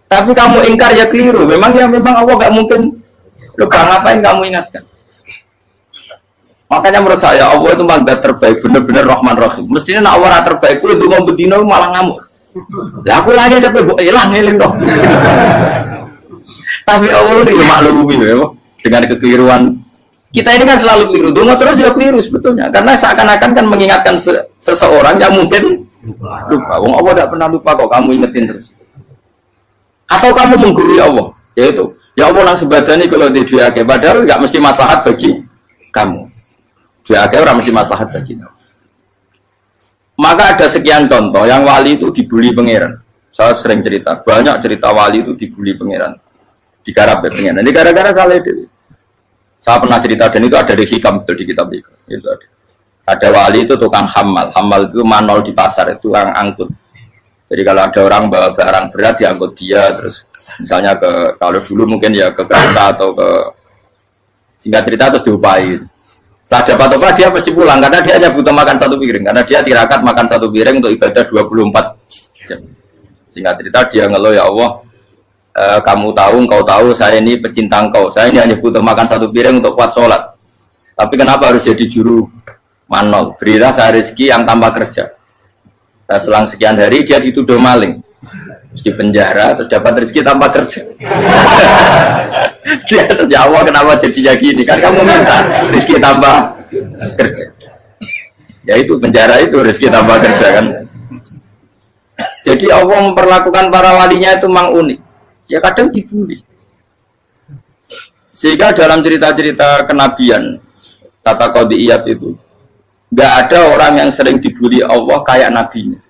Tapi kamu ingkar ya keliru. Memang Allah nggak mungkin. Lupa ngapain kamu ingatkan? Makanya menurut saya Allah itu mandat terbaik, benar-benar Rahman Rahim. Mestinya nak Allah terbaik itu mau bedino malah ngamuk. Lah aku lagi tapi mbok ilang eling dong. Tapi Allah itu maklumi ya, dengan kekeliruan. Kita ini kan selalu keliru, donga terus juga keliru sebetulnya. Karena seakan-akan kan mengingatkan seseorang yang mungkin lupa. Wong Allah tidak pernah lupa kok, kamu ingetin terus. Atau kamu menggurui Allah, yaitu ya Allah nang sebadani kalau di duake, padahal nggak mesti maslahat bagi kamu. Duake orang mesti maslahat bagi kamu. Maka ada sekian contoh yang wali itu dibully pangeran. Saya sering cerita, banyak cerita wali itu dibully pangeran, digarap ya pangeran. Ini gara-gara salah itu. Saya pernah cerita dan itu ada di hikam di kitab itu. Itu ada. Ada wali itu tukang hamal, hamal itu manol di pasar itu tukang angkut. Jadi kalau ada orang bawa barang berat diangkut dia, terus misalnya ke kalau dulu mungkin ya ke kereta atau ke singkat cerita terus diupai. Setelah dapat apa dia pasti pulang karena dia hanya butuh makan satu piring karena dia tirakat makan satu piring untuk ibadah 24 jam. Singkat cerita dia ngeluh ya Allah, kamu tahu, engkau tahu saya ini pecinta engkau, saya ini hanya butuh makan satu piring untuk kuat sholat. Tapi kenapa harus jadi juru manol? Berilah saya rezeki yang tanpa kerja. Nah, selang sekian hari dia dituduh maling, terus di penjara, terus dapat rezeki tanpa kerja. Dia terjawab kenapa jadinya gini? Kan kamu minta rezeki tanpa kerja. Ya itu penjara itu rezeki tanpa kerja kan. Jadi Allah memperlakukan para walinya itu memang unik. Ya kadang dibully. Sehingga dalam cerita-cerita kenabian tata qadiyat itu nggak ada orang yang sering dibully Allah kayak nabinya.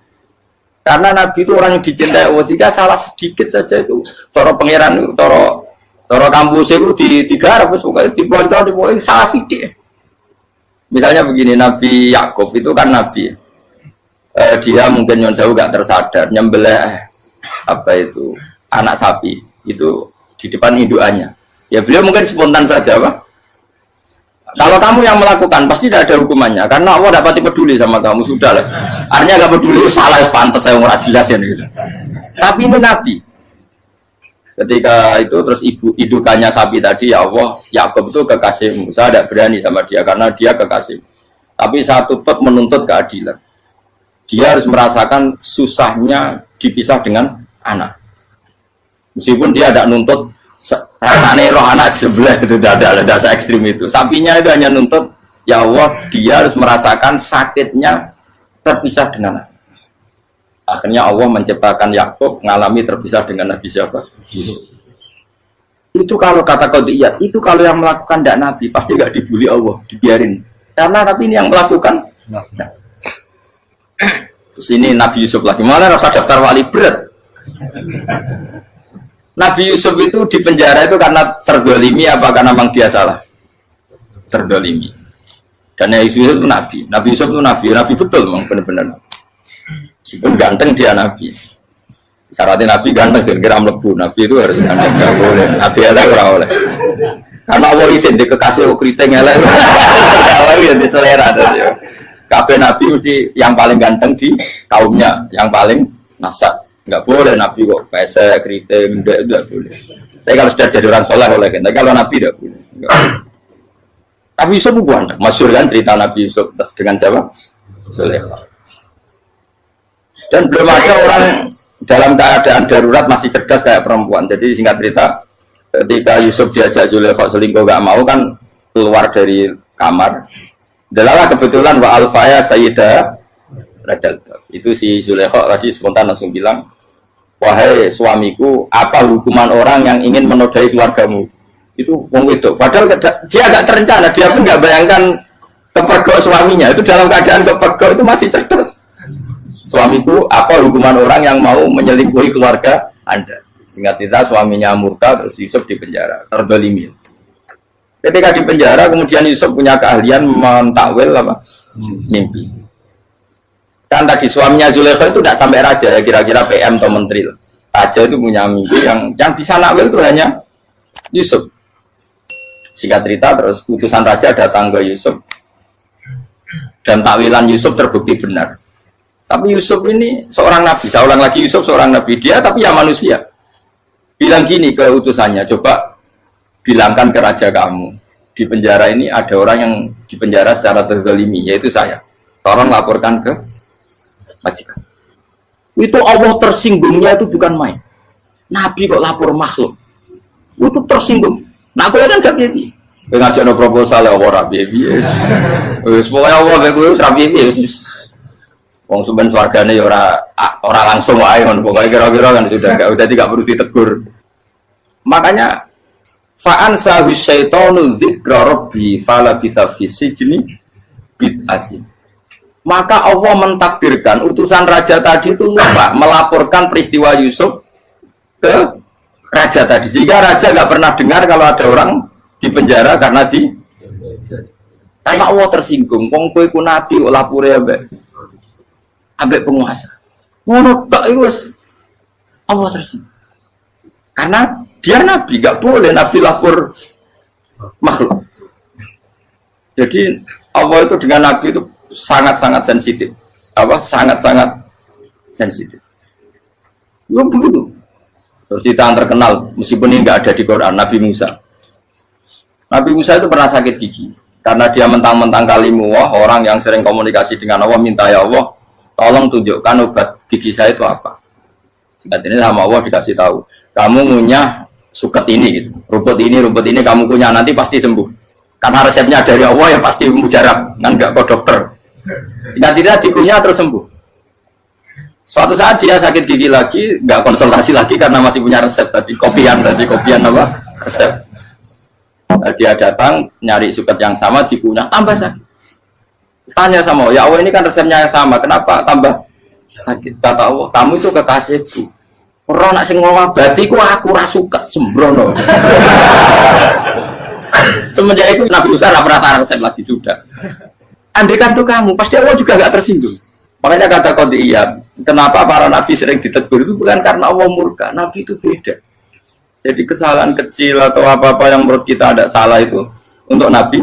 Karena nabi itu orang yang dicintai Allah. Jika salah sedikit saja itu toro pangeran, toro kampus itu digarap, dibontor, salah sedikit. Misalnya begini, Nabi Yakub itu kan nabi. Dia mungkin nyon jauh nggak tersadar nyembelih apa itu anak sapi itu di depan indukannya. Ya beliau mungkin spontan saja, Pak. Kalau kamu yang melakukan pasti tidak ada hukumannya karena Allah dapat peduli sama kamu sudah lah. Artinya nggak peduli salah pantas saya nggak jelas ya gitu. Tapi ini Nabi. Ketika itu terus indukannya sapi tadi ya Allah Yakub itu kekasihmu. Saya tidak berani sama dia karena dia kekasih. Tapi saya tetap menuntut keadilan. Dia harus merasakan susahnya dipisah dengan anak. Meskipun dia tidak nuntut rasanya roh anak sebelah itu tidak ada ekstrim itu. Sapinya itu hanya nuntut ya Allah dia harus merasakan sakitnya terpisah dengan anak. Akhirnya Allah menciptakan Yakub mengalami terpisah dengan Nabi siapa? Yusuf. Itu kalau kata qadiyat, itu kalau yang melakukan tidak Nabi pasti nggak dibully Allah, dibiarin. Karena Nabi ini yang melakukan. Nah. Terus ini Nabi Yusuf lagi, malah rasa daftar wali berat. Nabi Yusuf itu di penjara itu karena terdolimi apa karena memang dia salah? Terdolimi. Dan Nabi Yusuf itu Nabi. Nabi Yusuf itu Nabi betul memang benar-benar. Meskipun ganteng dia Nabi. Syaratnya Nabi ganteng, kira-kira melebu. Nabi itu harus ganteng, nggak boleh. Nabi elek ora oleh. Karena Allah izin di kekasih keriting elek. Allah yang diselera. Kabeh Nabi mesti yang paling ganteng di kaumnya, yang paling nasab. Nggak boleh Nabi kok pesek, keriting, enggak boleh. Tapi kalau sudah jadi orang soleh boleh kan. Tapi kalau Nabi tidak boleh. Nabi Yusuf bukan, masyhur kan cerita Nabi Yusuf dengan siapa? Zulaikha. Dan belum ada orang dalam keadaan darurat masih cerdas kayak perempuan. Jadi singkat cerita, ketika Yusuf diajak Zulaikha selingkuh gak mau kan keluar dari kamar. Delalah kebetulan wa alfaya sayyidah Rajal. Itu si Zulaikha tadi spontan langsung bilang, wahai suamiku, apa hukuman orang yang ingin menodai keluargamu? Itu wong wedok. Padahal dia agak terencana, dia pun nggak bayangkan kepergok suaminya. Itu dalam keadaan kepergok itu masih cerdas. Suamiku, apa hukuman orang yang mau menyelingkuhi keluarga Anda? Singkat cerita suaminya murka, terus Yusuf di penjara, terdolimi. Ketika di penjara, kemudian Yusuf punya keahlian mentakwil apa? Mimpi. Kan tadi suaminya Zulaikha itu tidak sampai raja ya, kira-kira PM atau menteri. Raja itu punya mimpi yang bisa nakwil itu hanya Yusuf. Singkat cerita terus utusan raja datang ke Yusuf dan takwilan Yusuf terbukti benar. Tapi Yusuf ini seorang nabi, saya ulang lagi Yusuf seorang nabi dia tapi ya manusia. Bilang gini ke utusannya, coba bilangkan ke raja kamu di penjara ini ada orang yang di penjara secara terzalimi yaitu saya. Tolong laporkan ke majikan. Itu Allah tersinggungnya itu bukan main. Nabi kok lapor makhluk. Itu tersinggung. Nah, aku kan gak piye. Kowe ngajakno proposal ya ora piye-piye. Wis pokoke Allah kowe wis ra piye-piye wis. Wong sampean swargane ya ora langsung wae ngono pokoke kira-kira kan sudah enggak perlu ditegur. Makanya fa'an sawi syaitanu dzikra rabbi fala bitha fi sijni bid'asi. Maka Allah mentakdirkan utusan raja tadi itu lupa melaporkan peristiwa Yusuf ke raja tadi, sehingga raja nggak pernah dengar kalau ada orang di penjara karena Allah tersinggung. Wong kowe ku nabi kok lapore ambek penguasa. Ngono tok iku wis Allah tersinggung. Karena dia nabi, nggak boleh nabi lapor makhluk. Jadi Allah itu dengan nabi itu sangat-sangat sensitif. Sangat-sangat sensitif. Ya begitu. Terus kita yang terkenal, meskipun ini nggak ada di Quran, Nabi Musa. Nabi Musa itu pernah sakit gigi karena dia mentang-mentang kalimullah, orang yang sering komunikasi dengan Allah, minta ya Allah, tolong tunjukkan obat gigi saya itu apa. Singkat ini sama Allah dikasih tahu, kamu ngunyah suket ini, gitu. rumput ini kamu kunyah nanti pasti sembuh. Karena resepnya dari Allah ya pasti mujarab, kan nggak kok dokter. Singkat ini dikunyah terus sembuh. Suatu saat dia sakit gigi lagi, nggak konsultasi lagi karena masih punya resep tadi kopian apa resep. Nah, dia datang nyari suket yang sama dikunyah tambah sakit. Tanya sama Allah, ya Allah ini kan resepnya yang sama, kenapa tambah sakit? Kata Allah, kamu itu kekasihku. Orang nak sing ngobati ku aku ra suket sembrono. Semenjak itu Nabi Musa pernah resep lagi sudah. Andaikan tuh kamu, pasti Allah juga nggak tersinggung. Makanya kata Qadiyah, kenapa para nabi sering ditegur itu bukan karena Allah murka, nabi itu beda. Jadi kesalahan kecil atau apa-apa yang menurut kita ada salah itu untuk nabi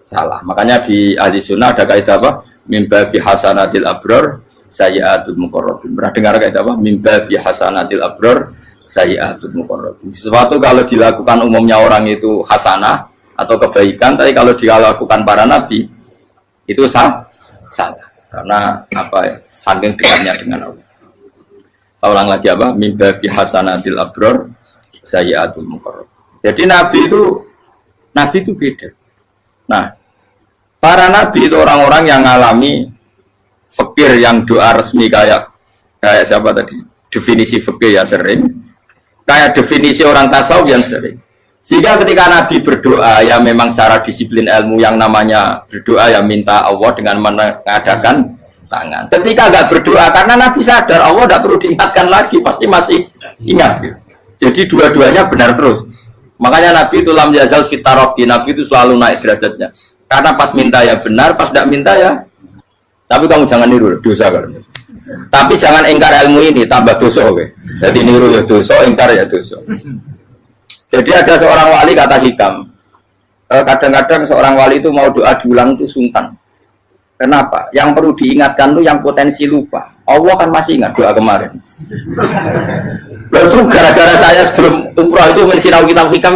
salah. Makanya di ahli sunnah ada kaidah apa? Mimba bi hasanatil abror sayyi'atul muqarrabin. Pernah dengar kaidah apa? Mimba bi hasanatil abror sayyi'atul muqarrabin. Sesuatu kalau dilakukan umumnya orang itu hasanah atau kebaikan, tapi kalau dilakukan para nabi itu salah. Karena apa ya, saking dekatnya dengan Allah. Saya ulang lagi apa? Mimba bi hasanatil abror sayyi'atul muqarrab. Jadi nabi itu beda. Nah, para nabi itu orang-orang yang mengalami fikir yang doa resmi kayak siapa tadi? Definisi fikir ya sering. Kayak definisi orang tasawuf yang sering. Sehingga ketika Nabi berdoa, ya memang secara disiplin ilmu yang namanya berdoa ya minta Allah dengan mengadakan tangan. Ketika nggak berdoa, karena Nabi sadar Allah tidak perlu diingatkan lagi, pasti masih ingat. Jadi dua-duanya benar terus. Makanya Nabi itu lam yazal fitaroki, Nabi itu selalu naik derajatnya. Karena pas minta ya benar, pas tidak minta ya. Tapi kamu jangan niru dosa kan. Tapi jangan ingkar ilmu ini, tambah dosa. Jadi niru ya dosa, ingkar ya dosa. Jadi ada seorang wali kata hikam, kadang-kadang seorang wali itu mau doa diulang itu sungkan. Kenapa? Yang perlu diingatkan tuh yang potensi lupa. Allah kan masih ingat doa kemarin. Lalu gara-gara saya sebelum umrah itu mensinau kitab hikam,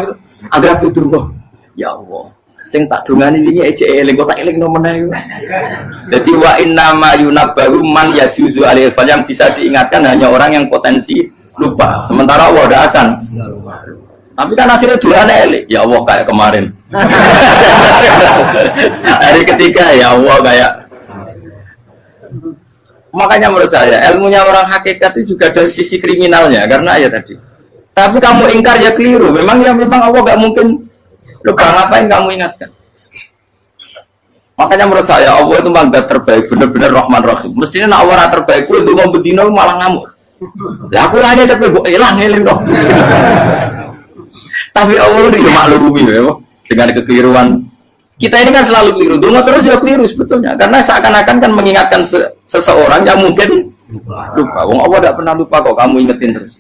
agar aku turun. Ya Allah, sing tak dungani ini aja eling, kok tak eling nomornya. Jadi wa inna ma yunabbahu man yajuzu alil fal, yang bisa diingatkan hanya orang yang potensi lupa. Sementara Allah tidak akan. Tapi kan akhirnya doanya elik, ya Allah kayak kemarin. Hari ketiga ya Allah kayak. Makanya menurut saya ilmunya orang hakikat itu juga dari sisi kriminalnya, karena ya tadi. Tapi kamu ingkar ya keliru. Memang Allah nggak mungkin lupa, ngapain kamu ingatkan. Makanya menurut saya Allah itu mandat terbaik, benar-benar Rahman Rahim. Mestinya nak Allah terbaik itu mau bedino malah ngamuk. Ya aku hanya tapi gue hilang dong. Tapi Allah itu maklumi ya, dengan kekeliruan. Kita ini kan selalu keliru, dungo terus ya keliru sebetulnya. Karena seakan-akan kan mengingatkan seseorang yang mungkin lupa. Wong Allah tidak pernah lupa kok, kamu ingetin terus.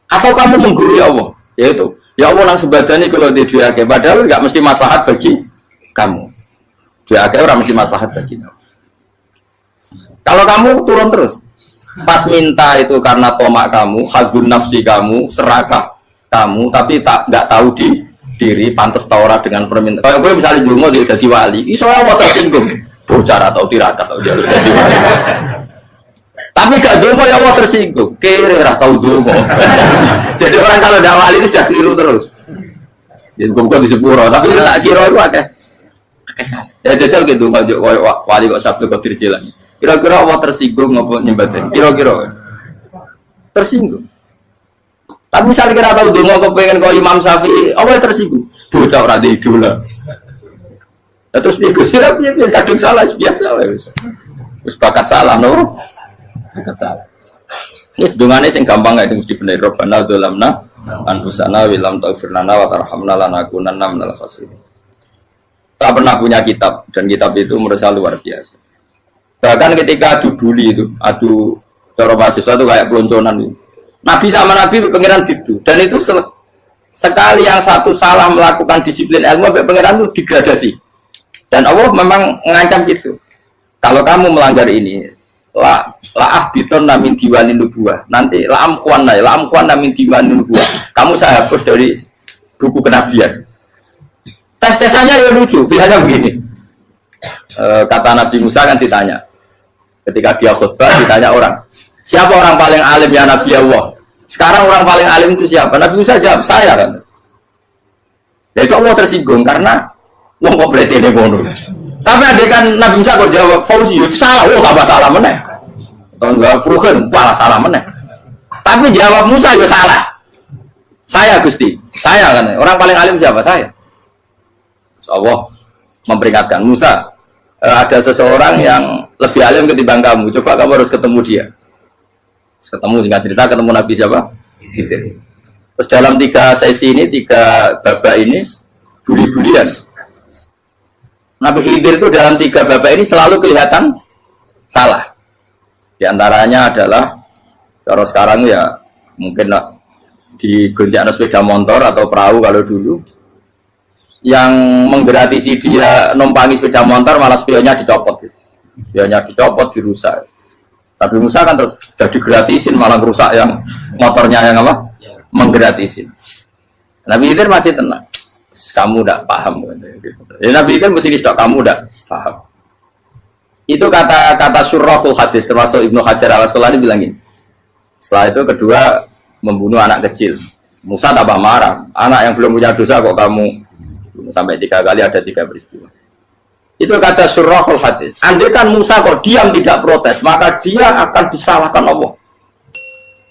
Atau kamu menggurui Allah, yaitu ya Allah langsung badani kalau dia diake, padahal nggak mesti maslahat bagi kamu. Diake orang mesti maslahat bagi kamu. Kalau kamu turun terus, pas minta itu karena tomak kamu, hadun nafsi kamu, serakah kamu, tapi nggak tahu diri pantas taura dengan permintaan. Kalau gue misalnya dulu mau jadi wali, soalnya mau tersinggung, bocor atau tirakat atau dia harus jadi wali. Tapi gak dongo ya Allah tersinggung. Kira ora tau dongo. Jadi orang kalau tidak wali itu sudah keliru terus. Jadi kok di sepuro, tapi tak kira itu akeh. Ya jajal gitu maju wali kok sabtu kok dirjilan. Kira-kira Allah tersinggung ngapa nyembah? Kira-kira tersinggung. Tapi misalnya kira tahu dongo kepengen kok Imam Syafi'i, Allah tersinggung. Bocah ora di idola. Ya terus piye Gus? Ya piye kadung salah biasa wis. Wis bakat salah no. Bakat salah. Wis dongane sing gampang gak mesti bener. Rabbana dzalamna anfusana wa lam taghfir lana wa tarhamna lanakunanna minal khasirin. Tak pernah punya kitab dan kitab itu menurut saya luar biasa. Bahkan ketika adu bully itu, adu cara mahasiswa itu kayak pelonconan itu. Nabi sama Nabi pengiran gitu dan itu sekali yang satu salah melakukan disiplin ilmu sampai pengiran itu degradasi. Dan Allah memang mengancam gitu. Kalau kamu melanggar ini, la ahbiton namin diwani nubuah. Nanti la amkuan namin diwani nubuah. Kamu saya hapus dari buku kenabian. Tes-tesannya ya lucu, pilihannya begini. Kata Nabi Musa kan ditanya. Ketika dia khutbah ditanya orang, siapa orang paling alim ya Nabi Allah? Sekarang orang paling alim itu siapa? Nabi Musa jawab, saya kan. Jadi Allah tersinggung karena wong kok berarti ini bodoh. Tapi ada kan Nabi Musa kok jawab Fauzi, salah, tambah salah meneh. Tahun enggak Pruhen, malah salah meneh. Tapi jawab Musa ya salah. Saya Gusti, saya kan. Orang paling alim siapa? Saya. Allah memperingatkan Musa, ada seseorang yang lebih alim ketimbang kamu. Coba kamu harus ketemu dia. Ketemu dengan cerita ketemu Nabi siapa? Khidir. Terus dalam 3 sesi ini, 3 babak ini buli-bulian. Nabi Khidir itu dalam 3 babak ini selalu kelihatan salah. Di antaranya adalah cara sekarang ya mungkin di gonjak sepeda motor atau perahu kalau dulu yang menggratisi dia numpangi sepeda motor malah spionnya dicopot gitu. Spionnya dicopot, dirusak. Tapi Musa kan sudah digratisin malah rusak yang motornya yang apa? Menggratisin. Nabi Khidir masih tenang. Kamu tidak paham. Ya, Nabi Khidir mesti distok kamu tidak paham. Itu kata surahul hadis termasuk Ibnu Hajar al-Asqalani bilang gini. Setelah itu kedua membunuh anak kecil. Musa tambah marah. Anak yang belum punya dosa kok kamu sampai 3 kali ada 3 peristiwa. Itu kata surahul hadis. Andai kan Musa kok diam tidak protes, maka dia akan disalahkan Allah.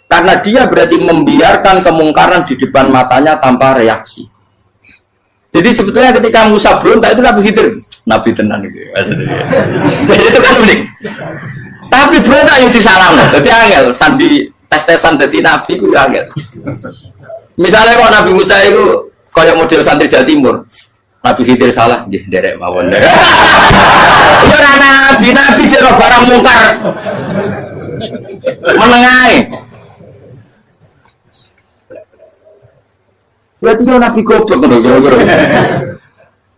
Karena dia berarti membiarkan kemungkaran di depan matanya tanpa reaksi. Jadi sebetulnya ketika Musa berontak itu Nabi Khidir, Nabi tenang gitu. Jadi itu kan unik. Tapi berontak yang disalahkan. Jadi angel sandi tes-tesan jadi Nabi itu angel. Misalnya kalau Nabi Musa itu kayak model santri Jawa Timur, Nabi Khidir salah, derek mawon. Ya nabi jero barang mungkar. Menengae. Berarti ya Nabi goblok kira-kira.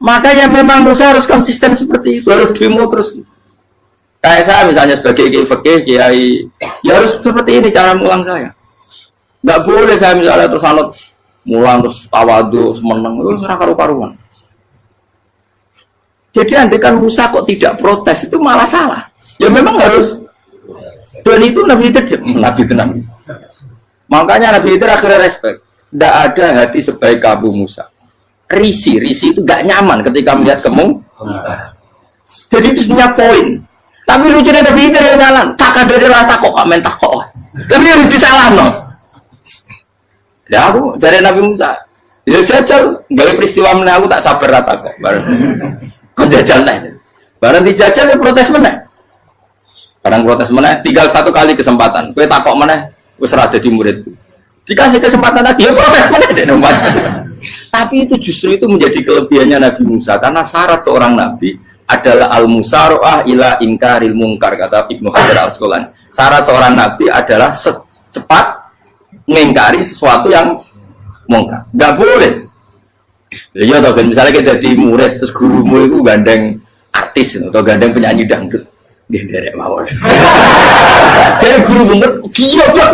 Makanya memang Musa harus konsisten seperti itu, harus demo terus. Kayak saya misalnya sebagai kiai, ya harus seperti ini cara mulang saya. Nggak boleh saya misalnya terus anut mulang terus tawadu semeneng terus karu-karuan. Jadi andaikan Musa kok tidak protes itu malah salah. Ya memang harus. Dan itu Nabi tenang. Makanya Nabi itu akhirnya respect. Tidak ada hati sebaik Abu Musa. Risi itu gak nyaman ketika melihat kamu. Jadi itu punya poin. Tapi lucunya Nabi itu yang jalan. Tak ada rasa kok mentah kok. Tapi harus disalah no. Ya aku dari Nabi Musa. Ya jajal, gaya peristiwa meneh aku tak sabar rata kok. Kok jajal nih. Barang dijajal ya protes meneh. Barang protes meneh, tinggal 1 kali kesempatan. Kowe takok meneh, wis ora dadi muridku. Dikasih kesempatan lagi, ya protes meneh dek nomor. Tapi itu justru itu menjadi kelebihannya Nabi Musa karena syarat seorang nabi adalah al-musara'ah ila inkaril munkar kata Ibnu Hajar al-Asqalani. Syarat seorang nabi adalah secepat mengingkari sesuatu yang mungkar. Enggak boleh. Ya toh misalnya kita jadi murid terus gurumu itu gandeng artis atau gandeng penyanyi dangdut. Dia derek mawon. Jadi guru bener gila kok.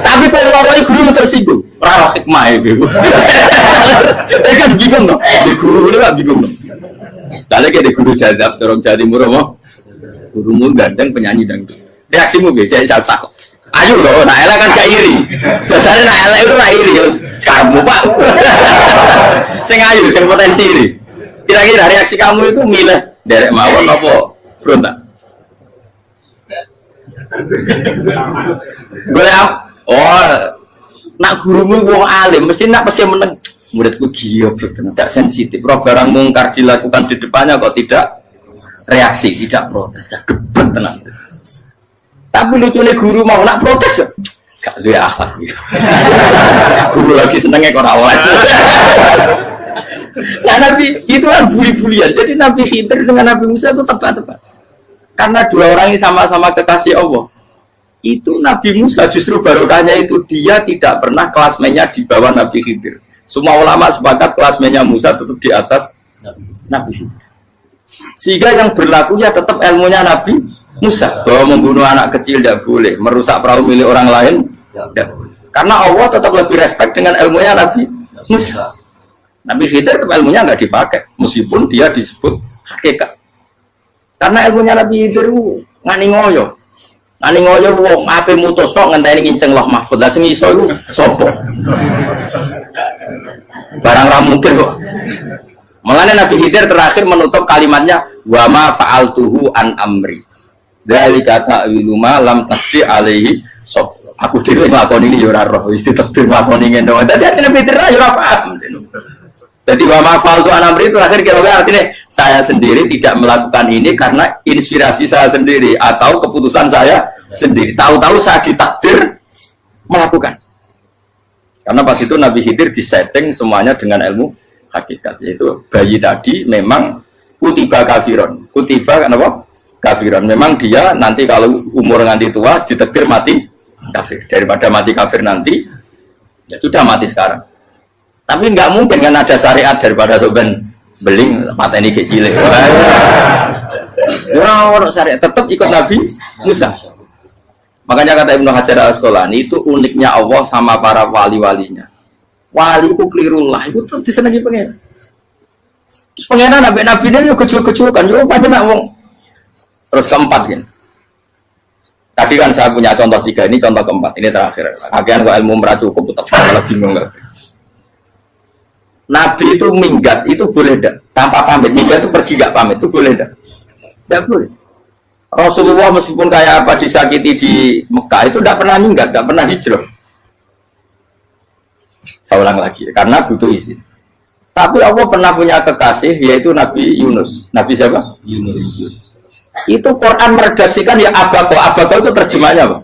Tapi kalau orang guru tersinggung, ora hikmah itu. Kan bingung no. Di guru itu kan bingung no. Kalau kayak di guru jadab, orang Jawa Timur apa? Gurumu gandeng penyanyi dangdut. Reaksimu piye? Jadi saya takut. Ayo loh, nak elek kan gak iri. Biasanya nak elek itu nak iri. Kamu Pak. Sing ayu, sing potensi iri. Kira-kira reaksi kamu itu milih derek mawon apa berontak? Nak gurumu wong alim, mesti nak pasti meneng. Muridku giok, tidak sensitif. Roh barang mungkar dilakukan di depannya kok tidak reaksi, tidak protes, tidak gebet tenang. Tapi lucunya guru mau nak protes, gak ada akhlak. Guru lagi senengnya kok rawat. Nah Nabi itu kan buli-bulian. Jadi Nabi Khidir dengan Nabi Musa itu tepat-tepat. Karena dua orang ini sama-sama kekasih Allah. Itu Nabi Musa justru barokahnya itu dia tidak pernah klasmennya di bawah Nabi Khidir. Semua ulama sepakat klasmennya Musa tetap di atas Nabi Khidir. Sehingga yang berlakunya tetap ilmunya Nabi Musa, bahwa membunuh anak kecil tidak boleh, merusak perahu milik orang lain tidak boleh. Karena Allah tetap lebih respect dengan ilmunya Nabi Musa. Nabi Khidir tetap ilmunya nggak dipakai, meskipun dia disebut hakikat. Karena ilmunya Nabi Khidir ngani ngoyo, wong ape mutus kok ngenteni kinceng loh mahfud. Lah sing iso iku sapa? Barang ra mungkin kok. Makanya Nabi Khidir terakhir menutup kalimatnya wa ma fa'altuhu an amri. Dzalika ta'wilu ma lam tasdi alaihi sob. Aku dhewe nglakoni iki ya ora roh, wis ditakdir nglakoni ngene. Dadi Nabi Khidir ya ora paham. Jadi wa ma fa'altu an amri itu akhir kira-kira artinya saya sendiri tidak melakukan ini karena inspirasi saya sendiri atau keputusan saya sendiri. Tahu-tahu saya ditakdir melakukan. Karena pas itu Nabi Khidir disetting semuanya dengan ilmu hakikat, yaitu bayi tadi memang kutiba kafiron, kutiba kenapa? Kafiron. Memang dia nanti kalau umur nganti tua ditakdir mati kafir. Daripada mati kafir nanti, ya sudah mati sekarang. Tapi nggak mungkin kan ada syariat daripada soben beling mata ini kecil. Orang syariat tetap ikut Nabi Musa. Makanya kata Ibnu Hajar Al-Asqalani itu uniknya Allah sama para wali-walinya. Wali ku klirullah itu tuh disenangi pengen. Terus pengenan nabi ini kecil-kecil kan, yo pada nak wong. Terus keempat kan. Tadi kan saya punya contoh 3, ini contoh keempat, ini terakhir. Agian kok ilmu merah cukup tetap salah bingung nggak? Nabi itu minggat itu boleh tidak? Tanpa pamit, minggat itu pergi nggak pamit itu boleh tidak? Tidak boleh. Rasulullah meskipun kayak apa disakiti di Mekah itu tidak pernah minggat, tidak pernah hijrah. Saya ulang lagi, karena butuh izin. Tapi Allah pernah punya kekasih, yaitu Nabi Yunus. Nabi siapa? Yunus. Itu Quran meredaksikan ya abako. Abako itu terjemahnya apa?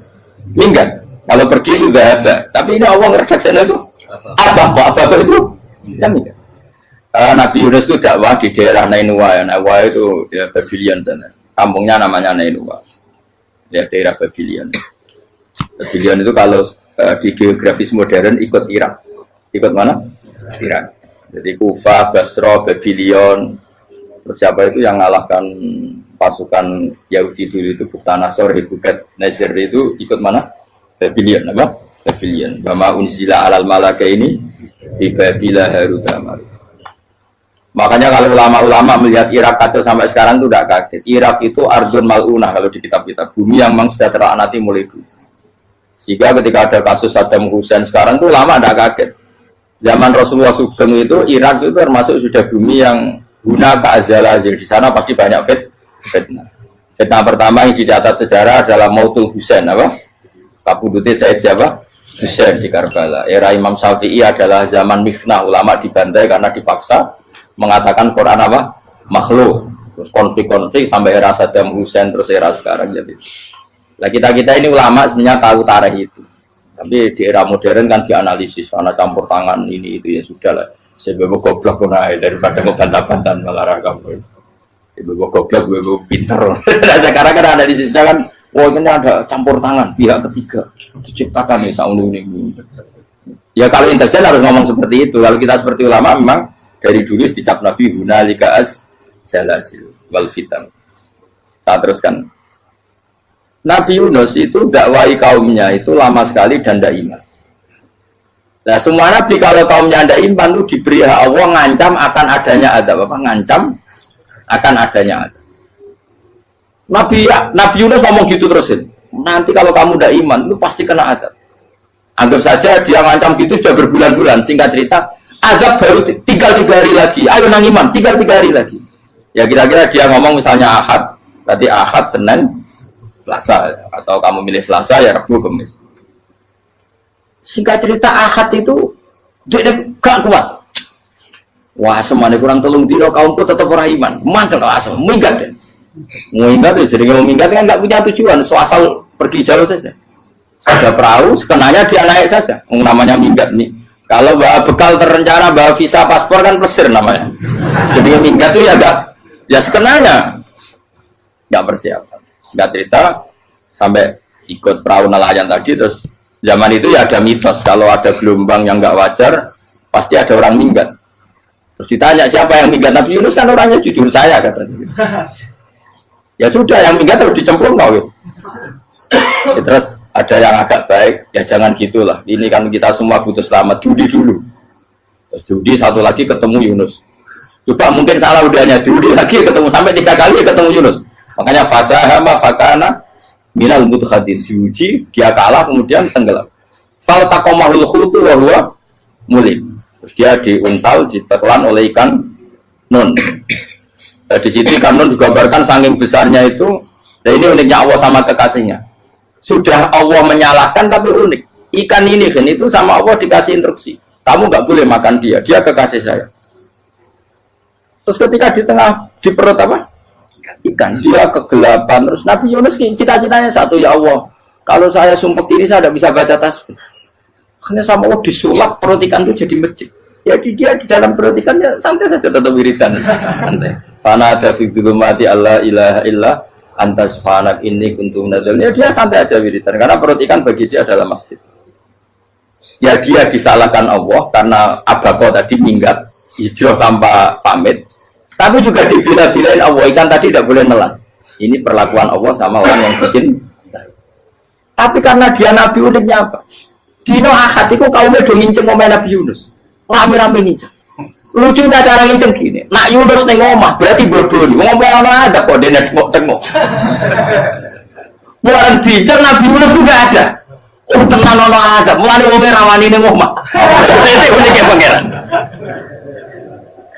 Minggat. Kalau pergi itu tidak ada. Tapi ini Allah meredaksikan itu abako. Abako itu ya minggat. Nabi Yunus itu dakwah di daerah Nainua. Nainua itu ya Babylon sana. Kampungnya namanya Nainua. Ya daerah Babylon. Babylon itu kalau di geografis modern ikut Irak. Ikut mana? Irak. Jadi Kufa, Basra, Babylon. Terus siapa itu yang ngalahkan pasukan Yahudi dulu itu Buktanasor, Hebukat, Nasir itu ikut mana? Babylon, apa? Babylon. Bama unzila alal malaka ini di Babila Harutama. Makanya kalau ulama-ulama melihat Irak kacau sampai sekarang itu tidak kaget. Irak itu Ardun Mal'unah kalau di kitab-kitab. Bumi yang memang sudah terlaknati mulai dulu. Sehingga ketika ada kasus Saddam Hussein sekarang itu ulama tidak kaget. Zaman Rasulullah Sugeng itu Irak itu termasuk sudah bumi yang guna keazalah. Jadi di sana pasti banyak fitnah. Fitnah pertama yang dicatat sejarah adalah Mautul Husain, apa? Kabudutnya Said siapa? Husain di Karbala. Era Imam Syafi'i adalah zaman mifnah, ulama dibantai karena dipaksa mengatakan Quran apa? Makhluk. Terus konflik-konflik sampai era Saddam Hussein terus era sekarang jadi. Lah kita ini ulama sebenarnya tahu tarikh itu. Tapi di era modern kan dianalisis karena campur tangan ini itu ya sudah lah. Sebab goblok pun daripada ngebantah-bantahan malah kamu. Ibu goblok, ibu pinter. Sekarang kan analisisnya kan, wah ini ada campur tangan pihak ketiga diciptakan nih saunu ini. Ya kalau intelijen harus ngomong seperti itu. Kalau kita seperti ulama memang dari dulu dicap Nabi hunalika az-zalazil wal fitan. Saya teruskan. Nabi Yunus itu dakwai kaumnya itu lama sekali dan tidak iman. Nah semua nabi kalau kaumnya tidak iman itu diberi hak Allah ngancam akan adanya adab apa? Ngancam akan adanya adab. Nabi Yunus ngomong gitu terusin. nanti kalau kamu udah iman, lu pasti kena azab. Anggap saja dia ngancam gitu sudah berbulan-bulan. Singkat cerita, azab baru tinggal 3 hari lagi. Ayo nang iman, tinggal 3 hari lagi. Ya kira-kira dia ngomong misalnya Ahad, berarti Ahad, Senin, Selasa. Atau kamu milih Selasa, ya Rabu, Kamis. Singkat cerita Ahad itu dia gak kuat. Wah, semuanya kurang tolong dino kaumku tetap orang iman. Mantel asal, minggat deh. Minggat ya, jadi mau minggat kan nggak punya tujuan, so asal pergi jauh saja. Ada perahu, sekenanya dia naik saja. Namanya minggat nih. Kalau bawa bekal terencana, bawa visa, paspor kan plesir namanya. Jadi minggat itu ya enggak, ya sekenanya nggak persiapan. Singkat cerita sampai ikut perahu nelayan tadi, terus zaman itu ya ada mitos kalau ada gelombang yang nggak wajar, pasti ada orang minggat. Terus ditanya siapa yang minggat, Nabi Yunus kan orangnya jujur saya katanya. Ya sudah, yang minggat harus dicemplung kau. Ya, terus ada yang agak baik, ya jangan gitulah. Ini kan kita semua butuh selamat, judi dulu. Terus judi satu lagi ketemu Yunus. Coba mungkin salah udahnya, judi lagi ketemu sampai 3 kali ketemu Yunus. Makanya fasahama fakana minal mudkhadin, diuji, dia kalah kemudian tenggelam. Fal taqamahul khutu wa huwa mulim. Terus dia diuntal, ditelan oleh ikan nun. Di situ ikan nun digambarkan saking besarnya itu. Dan ini uniknya Allah sama kekasihnya. Sudah Allah menyalahkan tapi unik. Ikan ini kan itu sama Allah dikasih instruksi. Kamu nggak boleh makan dia. Dia kekasih saya. Terus ketika di tengah di perut apa? Ikan. Dia kegelapan. Terus Nabi Yunus cita-citanya satu, ya Allah. Kalau saya sumpah diri saya tidak bisa baca tasbih. Hanya sama Allah disulap perut ikan itu jadi masjid. Jadi dia di dalam perut ikan ya santai saja tetap wiridan. Santai. Fana ada fi dzulumati alla ilaha illa anta subhanak inni kuntu minadz zalimin. Ya dia santai aja wiridan karena perut ikan bagi dia adalah masjid. Ya dia disalahkan Allah karena abako tadi minggat hijrah tanpa pamit. Tapi juga dibila-bilain Allah, ikan tadi tidak boleh nelan. Ini perlakuan Allah sama orang yang bikin. Tapi karena dia Nabi, uniknya apa? Dino Ahad itu kaumnya udah nginceng ngomong Nabi Yunus. Rame-rame nginceng. Lucunya cara nginceng gini. Nak Yunus nih ngomah, berarti berdua. Ngomong orang ada kok, dia tengok-tengok. Bukan dinceng Nabi Yunus juga ada. Oh tenang orang ada, mulai ngomong rawan ini ngomah. Itu uniknya pangeran.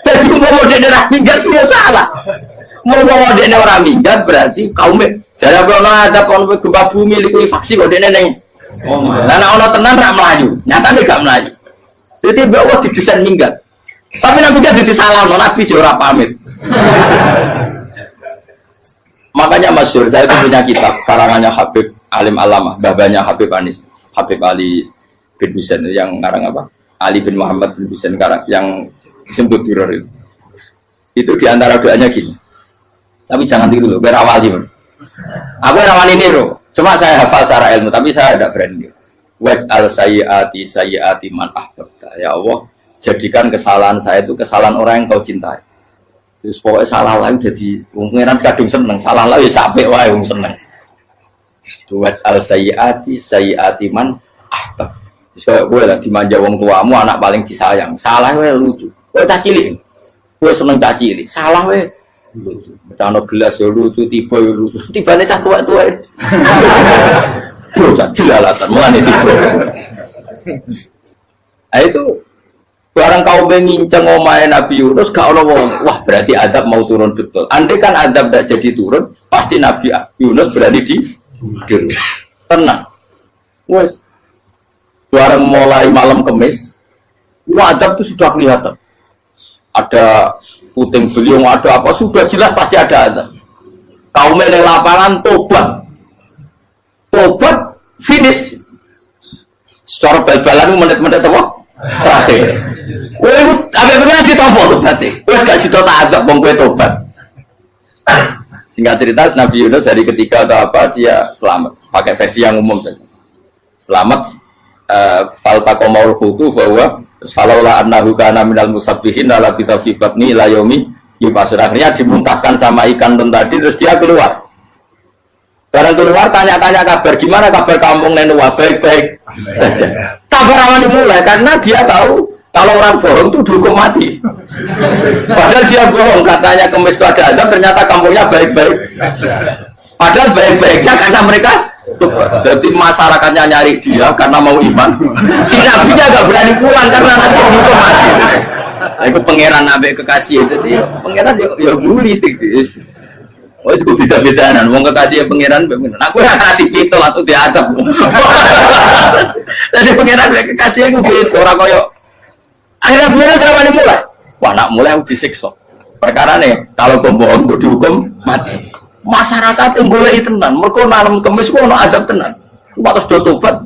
Jadi ngomong dia orang minggat dia salah. Ngomong dia orang minggat berarti kaumnya. Jadi kalau ada kaum gempa bumi likuifaksi kok dia neng. Oh, nah ono tenan rak melayu, nyatane gak melayu. Jadi bahwa didesain minggat. Tapi Nabi kan disalahno, Nabi ora pamit. Makanya masyhur, saya itu punya kitab karangannya Habib Alim Alamah, babanya Habib Anis, Habib Ali bin Husain yang ngarang apa? Ali bin Muhammad bin Husain karang yang disebut duror itu. Itu diantara doanya gini. Tapi jangan tiru loh, biar awal gimana. Aku rawan ini loh. Cuma saya hafal secara ilmu, tapi saya tidak berani. Waj'al sayyiati man ahbabta. Ya Allah, jadikan kesalahan saya itu kesalahan orang yang kau cintai. Terus pokoknya salah lain jadi pengiran kadung seneng, salah lain ya sampai wae wong seneng. Waj'al sayyiati man ahbab. Terus kayak gue lah dimanja wong tuamu, anak paling disayang. Salah wae lucu. Kowe cah cilik. Kowe seneng cah cilik. Salah wae Becano gelas ya lucu, tiba ya lucu. Tibane cah tua-tua. Bro, jelalatan mulane tiba. Nah itu barang kau menginceng omahe Nabi Yunus gak ono wong. Wah, berarti adab mau turun betul. Andai kan adab tidak jadi turun, pasti Nabi Yunus berada di tenang. Wes. Barang mulai malam Kamis, adab itu sudah kelihatan. Ada puting beliung, ada apa sudah jelas pasti ada. Kaum yang lapangan tobat finish secara bal-balan menit-menit apa terakhir. Wes apa benar ditompo tuh berarti. Wes gak sido tak ada wong kowe tobat. Singkat cerita Nabi Yunus hari ketiga atau apa dia selamat. Pakai versi yang umum saja. Selamat fal taqamaul khutu bahwa falaula annahu kana minal musabbihin la bi batni ila yaumi yub'atsun. Akhirnya dimuntahkan sama ikan nun tadi terus dia keluar. Barang keluar tanya-tanya kabar gimana kabar kampung Nenua, baik-baik saja. Kabar awal dimulai karena dia tahu kalau orang bohong itu dihukum mati. Padahal dia bohong katanya Kemis itu ada azab, ternyata kampungnya baik-baik. Padahal baik-baiknya karena mereka tobat. Jadi masyarakatnya nyari dia karena mau iman. Si nabinya gak berani pulang karena nanti itu mati. Aku pangeran nabi kekasih itu dia. Pangeran ya guli tinggi. Oh itu beda-bedaan. Wong kekasih pangeran. Aku yang hati pitol atau diadab. Jadi pangeran kekasih aku gitu. Orang koyo. Akhirnya pangeran sama mulai. Wah nak mulai aku disiksa. Perkara nih kalau pembohong itu dihukum mati. Masyarakat yang boleh tenan. Mereka nalam kemis kok azab tenan. Batas do tobat.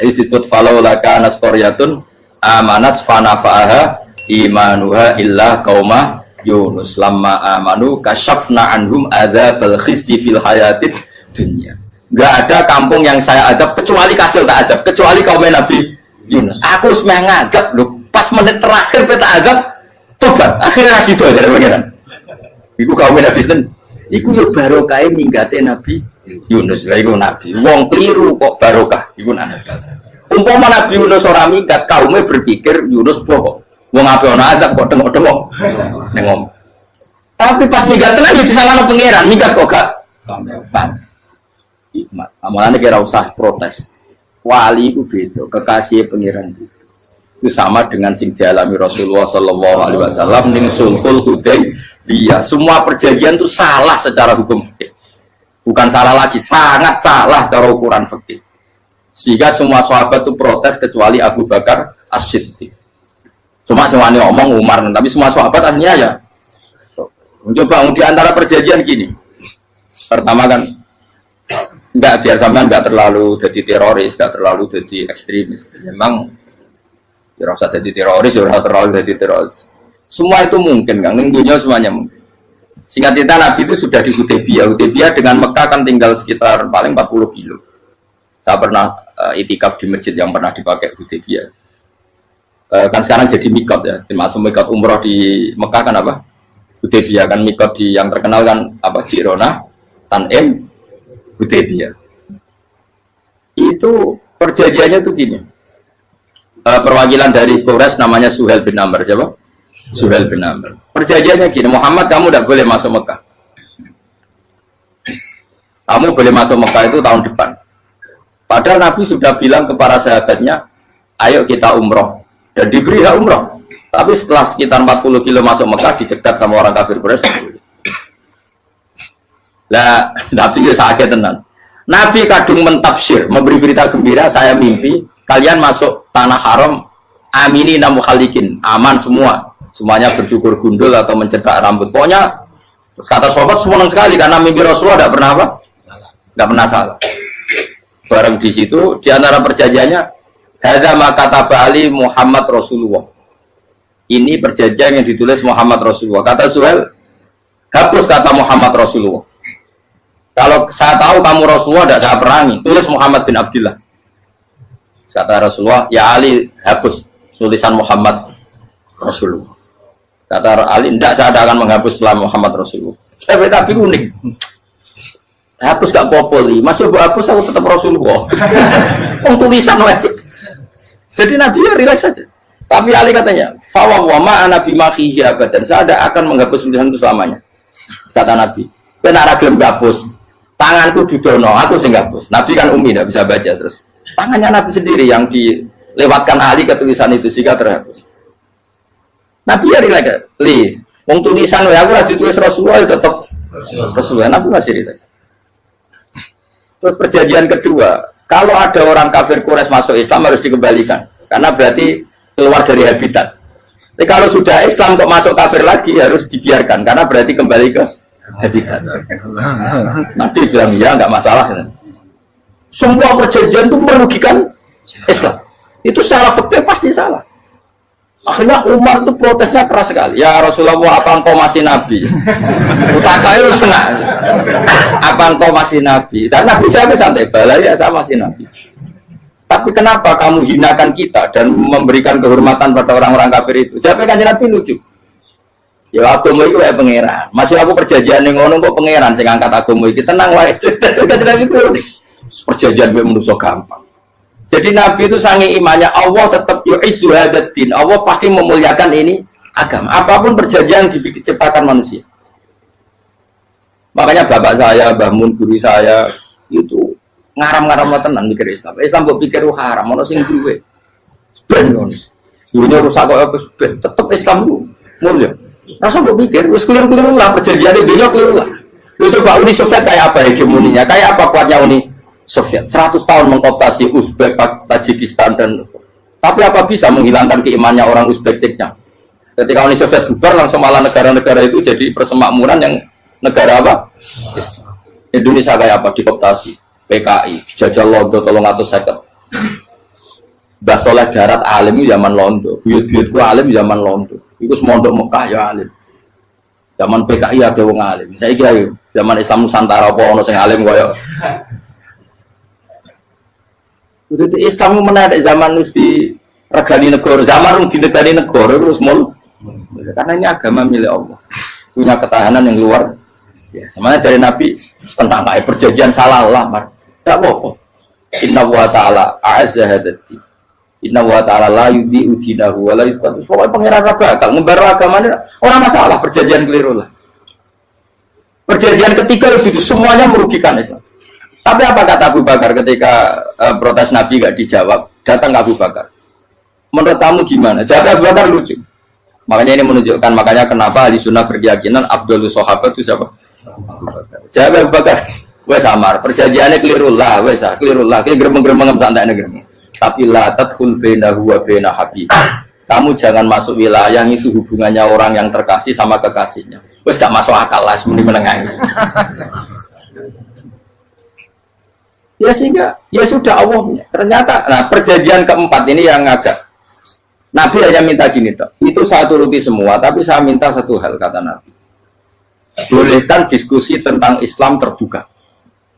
Institut falau laka naskoryatun amanat fanafa'aha imanuha illa qauma Yunus lamma amanu kasyafna anhum adzabal khizyi fil hayatid dunya. Enggak ada kampung yang saya adab kecuali kasih tak adab, kecuali kaum Nabi Yunus. Aku semeh ngadab lho, pas menit terakhir peta adab tobat. Akhirnya sido dari pangeran. Iku kaum Nabi sinten? Iku yo barokah minggate Nabi Yunus. Lah iku nabi. Wong kliru kok barokah iku nabi. Umpama Nabi Yunus ora minggat, kaumnya berpikir Yunus bohong. Wong ape ana azab kok tengok-tengok ning ngomong. Tapi pas minggat tenan iki salahno pangeran, minggat kok gak paham. Hikmat. Amalane kira usah protes. Wali itu beda, kekasih pangeran itu sama dengan sing dialami Rasulullah sallallahu alaihi wasallam ning sulhul Hudaybiyah. Semua perjanjian itu salah secara hukum fikih. Bukan salah lagi, sangat salah cara ukuran fikih. Sehingga semua sahabat itu protes kecuali Abu Bakar As-Siddiq. Cuma semuanya ngomong Umar, tapi semua sahabat akhirnya ya mencoba di antara perjanjian gini. Pertama kan enggak biar sampean enggak terlalu jadi teroris, enggak terlalu jadi ekstremis. Memang ya usah jadi teroris, ya terlalu jadi teroris. Semua itu mungkin kan, dunia semuanya mungkin. Singkat cerita Nabi itu sudah di Hudaybiyah. Hudaybiyah dengan Mekah kan tinggal sekitar paling 40 kilo. Saya pernah itikaf di masjid yang pernah dipakai Hudaybiyah. Kan sekarang jadi mikot ya, termasuk mikot umroh di Mekah kan apa? Hudaybiyah kan mikot di yang terkenal kan apa? Jirona, Tanim, Hudaybiyah. Itu perjanjiannya tuh gini. Perwakilan dari Quraisy namanya Suhail bin Amr, siapa? Suhail bin Amr. Perjanjiannya gini, Muhammad kamu tidak boleh masuk Mekah. Kamu boleh masuk Mekah itu tahun depan. Padahal Nabi sudah bilang kepada sahabatnya, ayo kita umroh. Dan diberi hak umroh. Tapi setelah sekitar 40 kilo masuk Mekah, dicegat sama orang kafir Quraisy. Lah, Nabi itu sakit tenan. Nabi kadung mentafsir, memberi berita gembira, saya mimpi kalian masuk tanah haram, aminina mukhalikin, aman semua. Semuanya bercukur gundul atau mencetak rambut. Pokoknya, kata sahabat senang sekali karena mimpi Rasulullah tidak pernah apa? Tidak pernah salah. Bareng di situ, di antara perjanjiannya, hadza ma kataba ali Muhammad Rasulullah. Ini perjanjian yang ditulis Muhammad Rasulullah. Kata Suhail, hapus kata Muhammad Rasulullah. Kalau saya tahu kamu Rasulullah tidak saya perangi, tulis Muhammad bin Abdullah. Kata Rasulullah, ya Ali hapus tulisan Muhammad Rasulullah. Kata Ali, tidak saya akan menghapus setelah Muhammad Rasulullah. Saya tapi unik. Hapus gak popoli, masih hapus aku tetap Rasulullah. Tulisan wajib. Jadi Nabi ya relax saja. Tapi Ali katanya, fawwama ana bimakhihi abadan. Saya tidak akan menghapus tulisan itu selamanya. Kata Nabi, benar gelem hapus. Tanganku didono, aku sing hapus. Nabi kan umi tidak bisa baca terus. Tangannya Nabi sendiri yang dilewatkan Ali ke tulisan itu sehingga terhapus. Nabi ya relax. Li, wong tulisan wae aku ora ditulis Rasulullah ya tetap Rasulullah. Nabi masih relax. Terus perjanjian kedua, kalau ada orang kafir Quraisy masuk Islam harus dikembalikan, karena berarti keluar dari habitat. Tapi kalau sudah Islam kok masuk kafir lagi harus dibiarkan, karena berarti kembali ke habitat. Nanti bilang ya nggak masalah. Semua perjanjian itu merugikan Islam. Itu secara fikih pasti salah. Akhirnya Umar itu protesnya keras sekali. Ya Rasulullah, apa engkau masih nabi? Utakail senang. Apa engkau masih nabi? Dan Nabi saya santai balai ya saya masih nabi. Tapi kenapa kamu hinakan kita dan memberikan kehormatan pada orang-orang kafir itu? Jawabnya kan Nabi lucu. Ya agama itu kayak pangeran. Masih aku perjanjian yang ngono kok pangeran sing angkat agama iki tenang wae. Kan Nabi ku perjanjian gue manusia gampang. Jadi Nabi itu sangi imannya Allah tetap yu'izzu hadzal-din. Allah pasti memuliakan ini agama. Apapun perjanjian yang diciptakan manusia. Makanya bapak saya, Mbah Mun, guru saya itu ngaram-ngaram tenan mikir Islam. Islam mbok pikir haram, ono sing duwe. Ben ngono. Dunia rusak kok apa ben tetep Islam ku mulya. Rasa mbok pikir wis keliru-keliru lah perjanjiane dunia keliru lah. Lu coba Uni Soviet kayak apa hegemoninya? Kayak apa kuatnya Uni Soviet? 100 tahun mengkooptasi Uzbek, Tajikistan dan tapi apa bisa menghilangkan keimannya orang Uzbek Ceknya? Ketika Uni Soviet bubar langsung malah negara-negara itu jadi persemakmuran yang negara apa? Indonesia kayak apa? Dikooptasi PKI, jajal Londo 350. Mbah Soleh Darat alim zaman Londo, buyut-buyutku alim zaman Londo. Iku semondok Mekah ya alim. Zaman PKI ada wong alim. Saiki ayo zaman Islam Nusantara apa ono sing alim koyo. Jadi Islam menarik zaman mesti regani negara, zaman di negara negara terus mul. Karena ini agama milik Allah. Punya ketahanan yang luar biasa. Semuanya dari Nabi tentang kayak perjanjian salah lamar. Enggak apa-apa. Inna wa ta'ala a'azza hadati. Inna wa ta'ala la yudhi'u dinahu wa la yudhi'u. Pokoknya pangeran bakal ngembar agamanya orang masalah perjanjian keliru lah. Perjanjian ketiga itu semuanya merugikan Islam. Tapi apa kata Abu Bakar ketika protes Nabi gak dijawab? Datang ke Abu Bakar. Menurut kamu gimana? Jawab Abu Bakar lucu. Makanya ini menunjukkan makanya kenapa ahli sunnah berkeyakinan Abdul Sahabat itu siapa? Abu Bakar. Jawab Abu Bakar. Wes samar, perjanjiannya keliru lah, wes keliru lah. Kita geremeng-geremeng santai geremeng. Tapi la tadkhul bainahu wa baina habib. Kamu jangan masuk wilayah yang itu hubungannya orang yang terkasih sama kekasihnya. Wes gak masuk akal lah semuanya menengah. Ya sehingga ya sudah Allah. Ternyata nah perjanjian keempat ini yang agak Nabi hanya minta gini toh. Itu saya turuti semua, tapi saya minta satu hal kata Nabi. Bolehkan diskusi tentang Islam terbuka.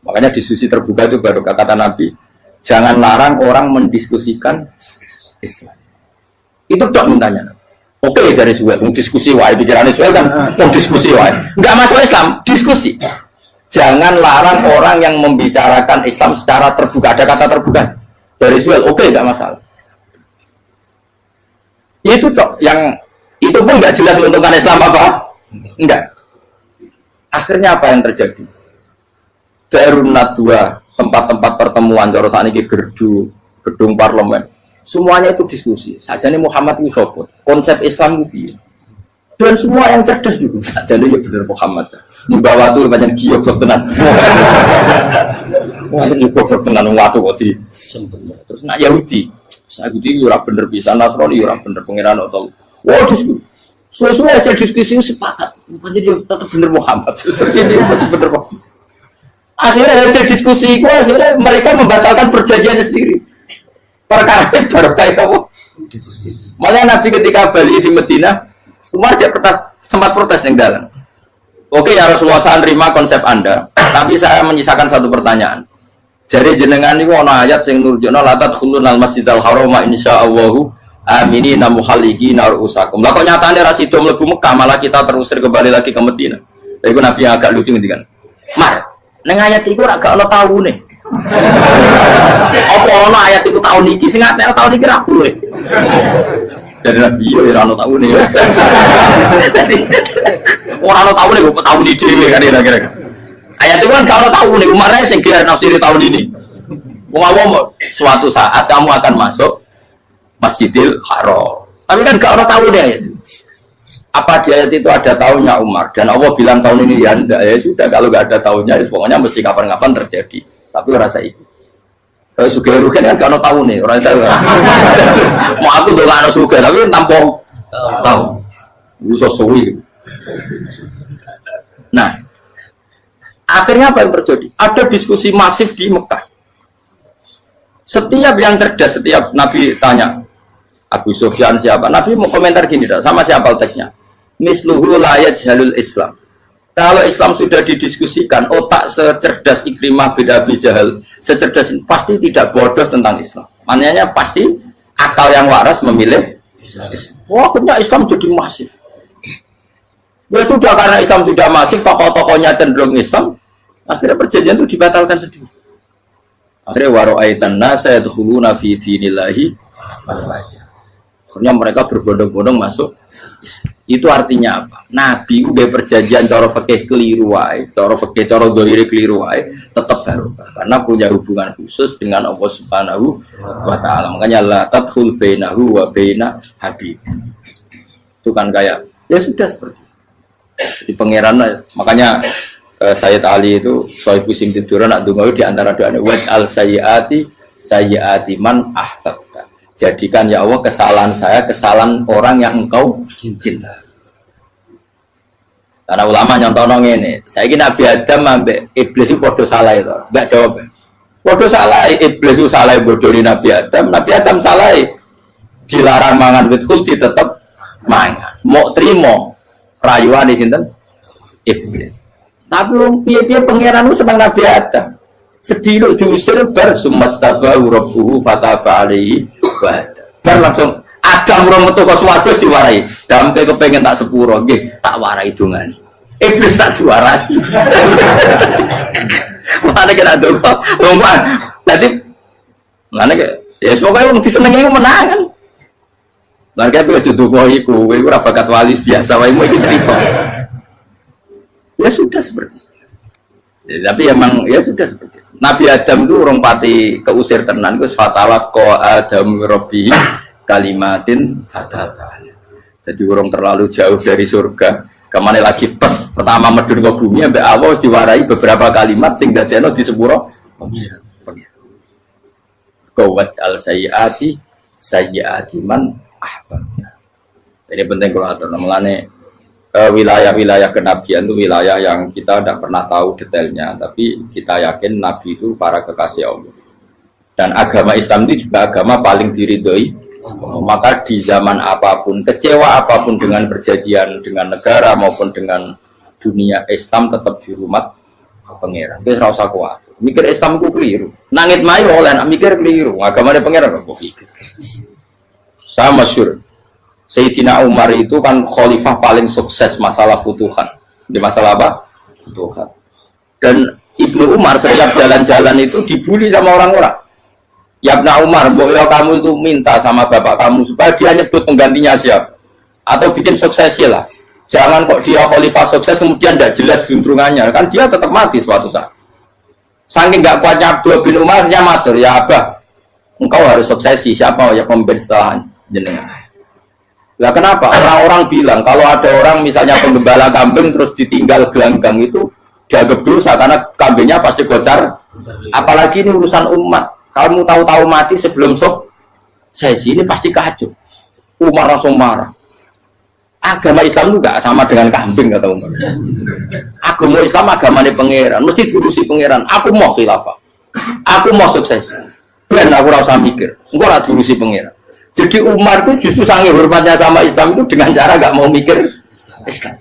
Makanya diskusi terbuka itu baru kata Nabi. Jangan larang orang mendiskusikan Islam. Itu dok mintanya. Oke dari Suwel, diskusi wae pikirannya Suwel kan, diskusi wae. Enggak masuk Islam, diskusi. Jangan larang orang yang membicarakan Islam secara terbuka. Ada kata terbuka dari Suwel, oke enggak masalah. Itu dok yang itu pun enggak jelas menguntungkan Islam apa? Enggak. Akhirnya apa yang terjadi? Darun Nadwa, tempat-tempat pertemuan, cara saat ini gerdu, gedung parlemen, semuanya itu diskusi. Sajane Muhammad itu sopot, konsep Islam itu, dan semua yang cerdas juga. Sajane ya benar Muhammad. Membawa tuh banyak giok tenan. Banyak giok tenan waktu kok di. Terus nak Yahudi ora bener bisa, Nasrani ora bener pengiran atau. Wah diskusi. Sesuai hasil diskusi sepakat. Jadi tetap bener Muhammad. Jadi bener Muhammad. Akhirnya hasil diskusi itu akhirnya mereka membatalkan perjanjiannya sendiri. Perkara itu baru kayak apa? Malah Nabi ketika balik di Medina, Umar sempat protes yang dalam. Oke ya Rasulullah, saya terima konsep Anda, tapi saya menyisakan satu pertanyaan. Jadi jenengan ini ana ayat sing nurjuna la tadkhulunal masjidal haram insyaallahu aminina muhalliqina ru'usakum. Lah kok nyatane ra sida mlebu Mekah malah kita terusir kembali lagi ke Medina. Lha iku Nabi agak lucu ngendikan. Mar, ning ayat iku ora gak ono taune. Apa ono ayat iku tahun iki sing ngaten tahun iki ra kuwe. Jadi Nabi yo ora ono taune. Dadi ora ono taune kok tahun iki dhewe kan kira-kira. Ayat itu kan kalau tahu nih kemarin saya kira nafsiri tahun ini. Mau suatu saat kamu akan masuk Masjidil Haram. Tapi kan kalau tahu deh ayat. Apa di ayat itu ada tahunnya Umar dan Allah bilang tahun ini ya enggak ya sudah kalau nggak ada tahunnya ya, pokoknya mesti kapan-kapan terjadi. Tapi rasa itu. Kalau suka rugen kan kalau tahu nih orang saya. Mau aku tuh nggak suka tapi tampung tahu. Usah suwi. Nah. Akhirnya apa yang terjadi? Ada diskusi masif di Mekah. Setiap yang cerdas, setiap Nabi tanya, Abu Sufyan siapa? Nabi mau komentar gini, sama siapa teksnya? Misluhu la yajhalul Islam. Kalau Islam sudah didiskusikan, otak secerdas Ikrimah bin Abi Jahal, secerdas pasti tidak bodoh tentang Islam. Maknanya pasti akal yang waras memilih Islam. Wah, akhirnya Islam jadi masif. Ya sudah karena Islam sudah masif, tokoh-tokohnya cenderung Islam, akhirnya perjanjian itu dibatalkan sendiri. Akhirnya waro'aitan nasa yadkhuluna fi dinillahi afwaja. Akhirnya mereka berbondong-bondong masuk. Itu artinya apa? Nabi udah perjanjian cara fikih keliru wae, cara fikih cara dzahir keliru wae, tetap barokah. Karena karena punya hubungan khusus dengan Allah Subhanahu wa taala. Makanya la tadkhul bainahu wa baina habib. Itu kan kayak ya sudah seperti di pangeran. Makanya Sayyid Ali itu soal pusing tiduran nak donga di antara doanya wa al sayyiati man ahbabta. Jadikan ya Allah kesalahan saya kesalahan orang yang engkau cinta. Karena ulama nyontono ngene, saiki Nabi Adam ambek iblis itu padha salah itu. Enggak jawab. Padha salah, iblis itu salah bodoni Nabi Adam salah. Dilarang mangan wit khuldi tetep mangan. Mau trimo rayuane sinten? Iblis. Tapi wong piye-piye pangeran itu seneng Nabi Adam. Sediluk diusir bar sumat tabahu rabbuhu fataba alaihi wa bar langsung Adam urung metu kok swarga diwarai. Damke kepengin tak sepuro nggih, tak warai dongane. Iblis tak diwarai. Mana kena donga. Lomban. Dadi mana ke ya pokoke wong disenengi ku menang kan. Lan kaya kudu donga iku, kowe ora bakat wali biasa wae iki cerita. Ya sudah seperti itu. Ya, tapi emang ya sudah seperti itu. Nabi Adam itu orang pati keusir tenan itu fatawak ko Adam Robbi kalimatin fatawak. Jadi orang terlalu jauh dari surga. Kemana lagi pas pertama medun ke bumi sampai awal diwarai beberapa kalimat sing dadekno di sepuro. Kawat al sayyiati man ahbabta. Ini penting kalau atur namanya. Wilayah-wilayah kenabian itu wilayah yang kita tidak pernah tahu detailnya, tapi kita yakin Nabi itu para kekasih Allah. Dan agama Islam itu juga agama paling diridhoi. Maka di zaman apapun, kecewa apapun dengan perjanjian dengan negara maupun dengan dunia, Islam tetap dihormat pangeran. Itu ora usah kuat. Mikir Islam ku keliru. Nangit mayu oleh nak mikir keliru. Agamane pangeran kok pikir. Saya masyhur. Sayyidina Umar itu kan khalifah paling sukses masalah futuhat. Di masalah apa? Futuhat. Dan Ibnu Umar setiap jalan-jalan itu dibully sama orang-orang. Ya Ibnu Umar, boleh kamu itu minta sama bapak kamu supaya dia nyebut penggantinya siapa. Atau bikin suksesi lah. Jangan kok dia khalifah sukses kemudian tidak jelas juntrungannya. Kan dia tetap mati suatu saat. Saking gak kuatnya Abdul bin Umar, dia matur, ya Abah, engkau harus suksesi. Siapa ya pemimpin setelah jenengan? Lah kenapa? Orang-orang bilang kalau ada orang misalnya penggembala kambing terus ditinggal gelanggang itu dianggap dosa karena kambingnya pasti bocor. Apalagi ini urusan umat. Kamu tahu-tahu mati sebelum sesi ini pasti kacau. Umar langsung marah. Agama Islam itu gak sama dengan kambing kata Umar. Agama Islam agamanya pangeran, mesti diurusi pangeran. Aku mau khilafah. Aku mau sukses. Ben aku rasa mikir. Engko ora diurusi pangeran. Jadi Umar itu justru sangat hormatnya sama Islam itu dengan cara gak mau mikir Islam.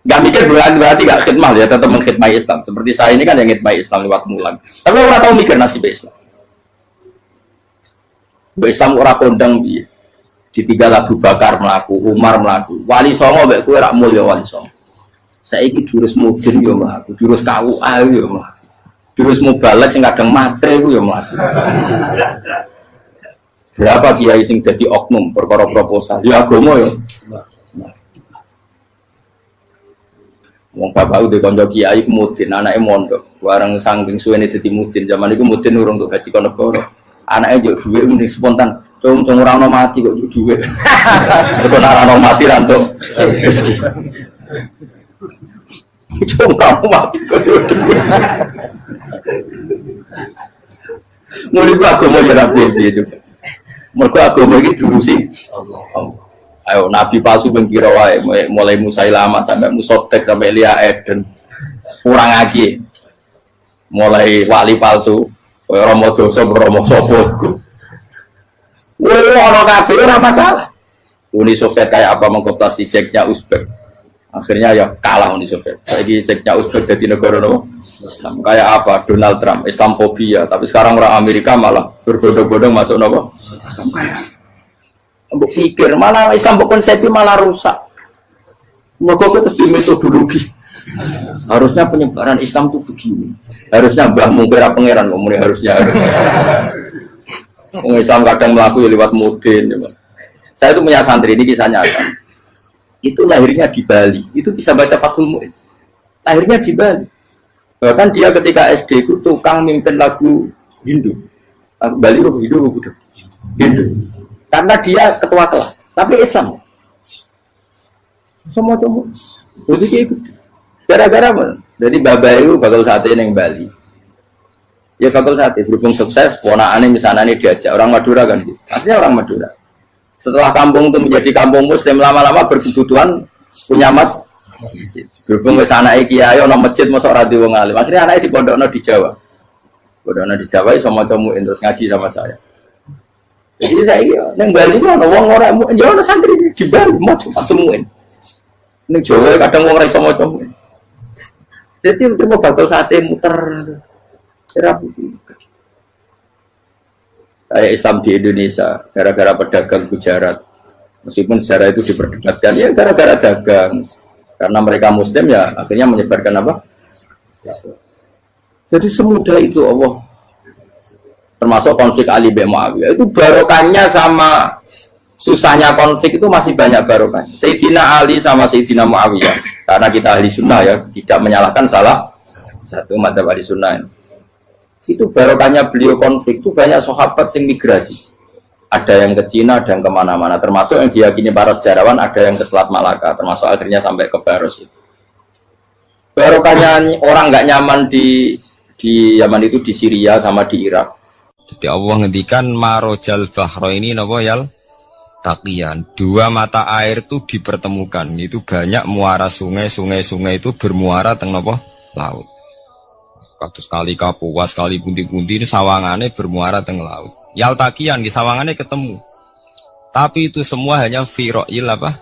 Gak mikir berarti gak khidmah ya, tetap mengkhidmati Islam. Seperti saya ini kan yang khidmati Islam lewat mulan. Tapi orang tahu mikir nasib Islam. Islam orang kondang dia. Ditinggal Abu Bakar melaku, Umar melaku. Wali Songo mbek kowe rak mulya Wali Songo. Saiki jurus mudin yo mlaku, jurus KUA yo mlaku. Jurus mubalek sing kadang matre ku yo mlaku. Berapa kiai sing dadi oknum perkara proposal? Ya agama ya. Wong bapak udah kanca kiai mudin, anake mondok. Bareng saking suwene dadi mudin, zaman iku mudin urung untuk gaji kono negara. Anake yo dhuwit mending spontan. Cung ora ono mati kok dhuwit. Kok ora ono mati ra entuk rezeki. Cung kamu mati kok dhuwit. Mulai agama jarak piye juga. Mergo agama iki diurusi Allah. Ayo nabi palsu pengkira wae mulai Musailama sampai Musotek sampai Elia Eden kurang lagi. Mulai wali palsu kaya Romo Dosa Romo Sopo. Ono kabeh ora masalah. Uni Soviet kayak apa mengkooptasi Ceknya Uzbek. Akhirnya ya kalah Uni Soviet. Saiki Ceknya Uzbek jadi negara Islam. Kayak apa Donald Trump Islamfobia, tapi sekarang orang Amerika malah berbondong-bondong masuk nopo. Mbok pikir malah Islam konsepnya malah rusak. Mergo terus di metodologi. Harusnya penyebaran Islam itu begini. Harusnya Mbah Mungkira pangeran ngomongnya harusnya. Islam kadang melaku ya lewat mudin. Saya itu punya santri ini kisah nyata. Itu lahirnya di Bali. Itu bisa baca Fathul Mu'in. Lahirnya di Bali. Bahkan dia ketika SD itu tukang mimpin lagu Hindu. Bali Hindu. Karena dia ketua kelas, tapi Islam. Semua cuma. Jadi kayak gitu. Gara-gara jadi bapak itu bakal sate yang Bali. Ya bakal sate berhubung sukses, ponakannya misalnya ini diajak orang Madura kan gitu. Aslinya orang Madura. Setelah kampung itu menjadi kampung Muslim, lama-lama berkebutuhan punya masjid. Berhubung ke sana kiai ono masjid mosok ora di wong alim. Akhirnya anaknya di pondokno di Jawa. Pondokno di Jawa iso maca muin terus ngaji sama saya. Jadi saya iki ning Bali ono wong ora ya ono santri di Bali maca muin. Ning Jawa kadang wong ora iso maca muin. Jadi cuma bakal sate muter. Kayak Islam di Indonesia gara-gara pedagang Gujarat. Meskipun sejarah itu diperdebatkan ya gara-gara dagang. Karena mereka Muslim ya akhirnya menyebarkan apa? Jadi semudah itu Allah. Termasuk konflik Ali bin Muawiyah itu barokahnya sama susahnya konflik itu masih banyak barokah. Sayyidina Ali sama Sayyidina Muawiyah karena kita ahli sunnah ya tidak menyalahkan salah satu madzhab ahli sunnah. Itu barokahnya beliau konflik itu banyak sahabat yang migrasi. Ada yang ke Cina, ada yang kemana-mana. Termasuk yang diyakini para sejarawan, ada yang ke Selat Malaka. Termasuk akhirnya sampai ke Baros itu. Barokahnya orang nggak nyaman di Yaman itu di Syria sama di Irak. Jadi Allah ngendikan marojal bahro ini napa yal taqiyan. Dua mata air itu dipertemukan. Itu banyak muara sungai itu bermuara teng napa laut. Kados kali Kapuas, kali pundi-pundi ini sawangannya bermuara teng laut. Yaltakian di sawangannya ketemu, tapi itu semua hanya firoil apa?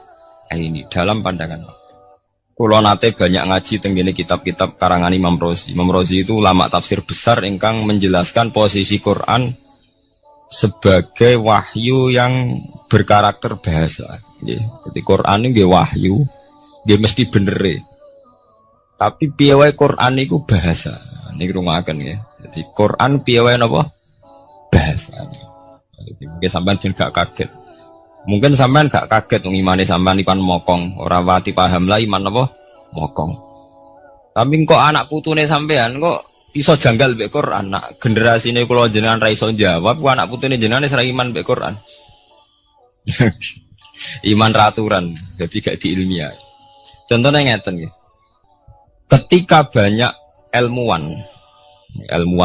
Ini dalam pandangan. Kulo nate banyak ngaji tenggene kitab-kitab karangan Imam Rozi. Imam Rozi itu ulama tafsir besar ingkang menjelaskan posisi Quran sebagai wahyu yang berkarakter bahasa. Jadi Quran ini wahyu, dia mesti bener. Tapi piye wae Quran itu bahasa. Ini rungaken ya. Jadi Quran piye wae napa? Bahasa. Mungkin sampean gak kaget. Mungkin sampean gak kaget ngimane sampean ipan mokong, ora wati paham lah iman apa mokong. Tapi kok anak putune sampean kok iso janggal mbek Quran. Nak generasine kula jenengan ra iso jawab, kok anak putune jenengan wis ra iman mbek Quran. Iman raturan, jadi gak diilmiah. Contohnya ngeten nggih. Ketika banyak ilmuwan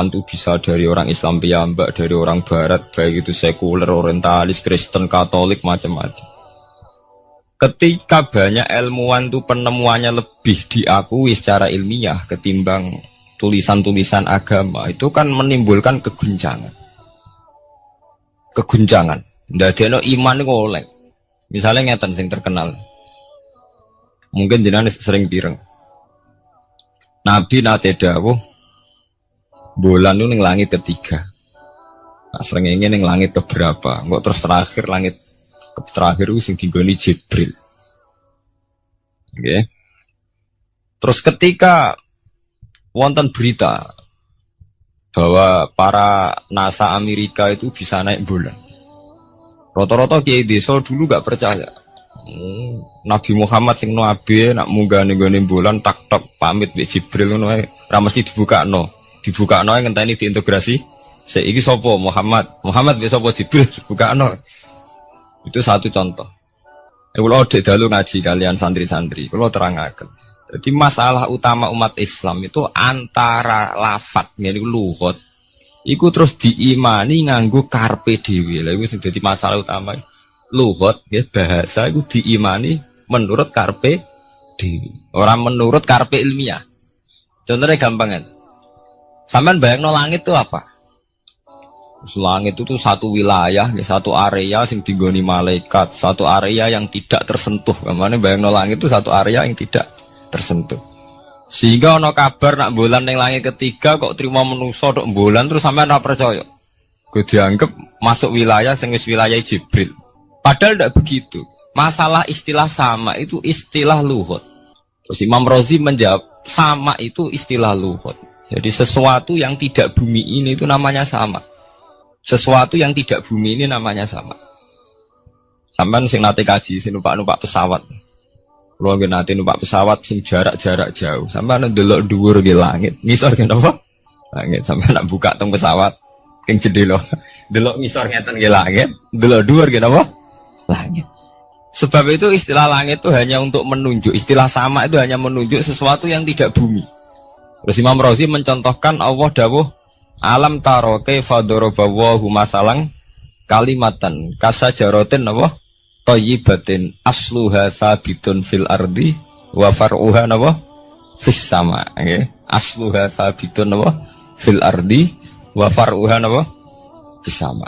itu bisa dari orang Islam piyambak, dari orang Barat, baik itu sekuler, orientalis, Kristen, Katolik, macam-macam. Ketika banyak ilmuwan itu penemuannya lebih diakui secara ilmiah ketimbang tulisan-tulisan agama, itu kan menimbulkan keguncangan. Ndadekno iman iku oleh. Misalnya ngeten sing terkenal. Mungkin jenengan sering pireng. Nabi nate dawuh bulan itu ning langit ketiga. Nah, srengenge ning langit keberapa? Kok terus terakhir langit terakhir itu sing dinggoni Jibril. Oke. Terus ketika wonten berita bahwa para NASA Amerika itu bisa naik bulan. Rata-rata kiai desa dulu gak percaya. Nabi Muhammad sing nabi nak munggah ning bulan tak pamit mbek Jibril ngono ae. Ora mesti dibukakno yang ngenteni diintegrasi. Saiki sapa Muhammad mbek sapa Jibril dibukakno. Itu satu contoh. Kula dek dalu ngaji kalian santri-santri, kula terangaken. Jadi masalah utama umat Islam itu antara lafat ngene iku lugat. Iku terus diimani nganggo karpe dhewe. Lha iku sing dadi masalah utama. Lugat ya bahasa iku diimani menurut karpe dhewe, ora menurut karpe ilmiah. Contohnya gampang kan. Sampean bayangno langit itu apa? Langit itu satu wilayah, satu area sing dinggoni malaikat, satu area yang tidak tersentuh. Kamane bayangno langit itu satu area yang tidak tersentuh. Sehingga ono kabar nak bulan ning langit ketiga kok trimo manusa tok bulan terus sampean ora percaya. Gue dianggap masuk wilayah sing wis wilayah Jibril. Padahal tidak begitu. Masalah istilah sama itu istilah lughat. Terus Imam Razi menjawab sama itu istilah lughat. Jadi sesuatu yang tidak bumi ini itu namanya sama. Sesuatu yang tidak bumi ini namanya sama. Sampean sing nate kaji sing numpak pesawat. Kalau nggih nate numpak pesawat sing jarak-jarak jauh, sampai ndelok dhuwur nggih langit, ngisor nggih napa? Langit sampai nak buka teng pesawat king jendela. Delok ngisor ngeten nggih langit, delok dhuwur nggih napa? Langit. Sebab itu istilah langit itu hanya untuk menunjuk, istilah sama itu hanya menunjuk sesuatu yang tidak bumi. Terus Imam Razi mencontohkan Allah dawuh alam taro kaifa daraballahu masalan kalimatan kasajaratin napa? Thayyibatin asluha sabitun fil ardi wa far'uha napa fis sama nggih asluha sabitun napa fil ardi wa far'uha napa fis sama.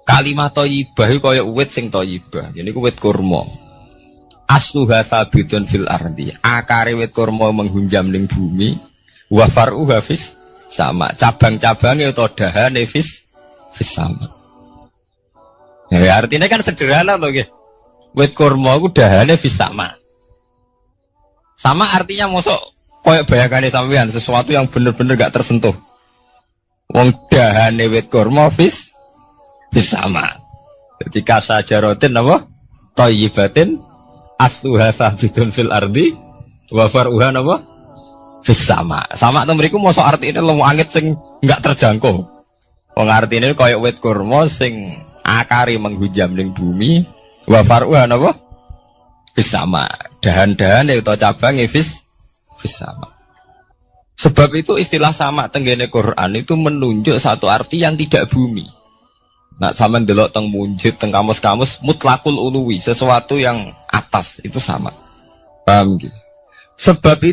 Kalimat thayyibah iku kaya uwit sing thayyibah yani ku wit kurma asluha sabitun fil ardi akare wit kurma menghunjam ning bumi wa far'uha fis sama cabang-cabange utawa dahane fis sama. Ya, artinya kan sederhana loh, gitu. Wit kurma ku dahane fis sama. Sama artinya mosok koyo bayangane sampean sesuatu yang bener-bener gak tersentuh. Wong dahane wit kurma fis sama. Jadi kasajaratin apa? Thayyibatin asluha sabitun fil ardi wa far'uha apa? Fis sama. Sama to mriku mosok artine langit sing gak terjangkau. Wong artine koyo wit kurma sing akari menghujam ning bumi wa far'uha napa fis sama dahan-dahan utawa cabange fis sama. Sebab itu istilah sama tenggene Quran itu menunjuk satu arti yang tidak bumi. Nah sampean delok teng munjid teng kamus-kamus mutlakul uluwi sesuatu yang atas itu sama. Paham gitu. Sebab itu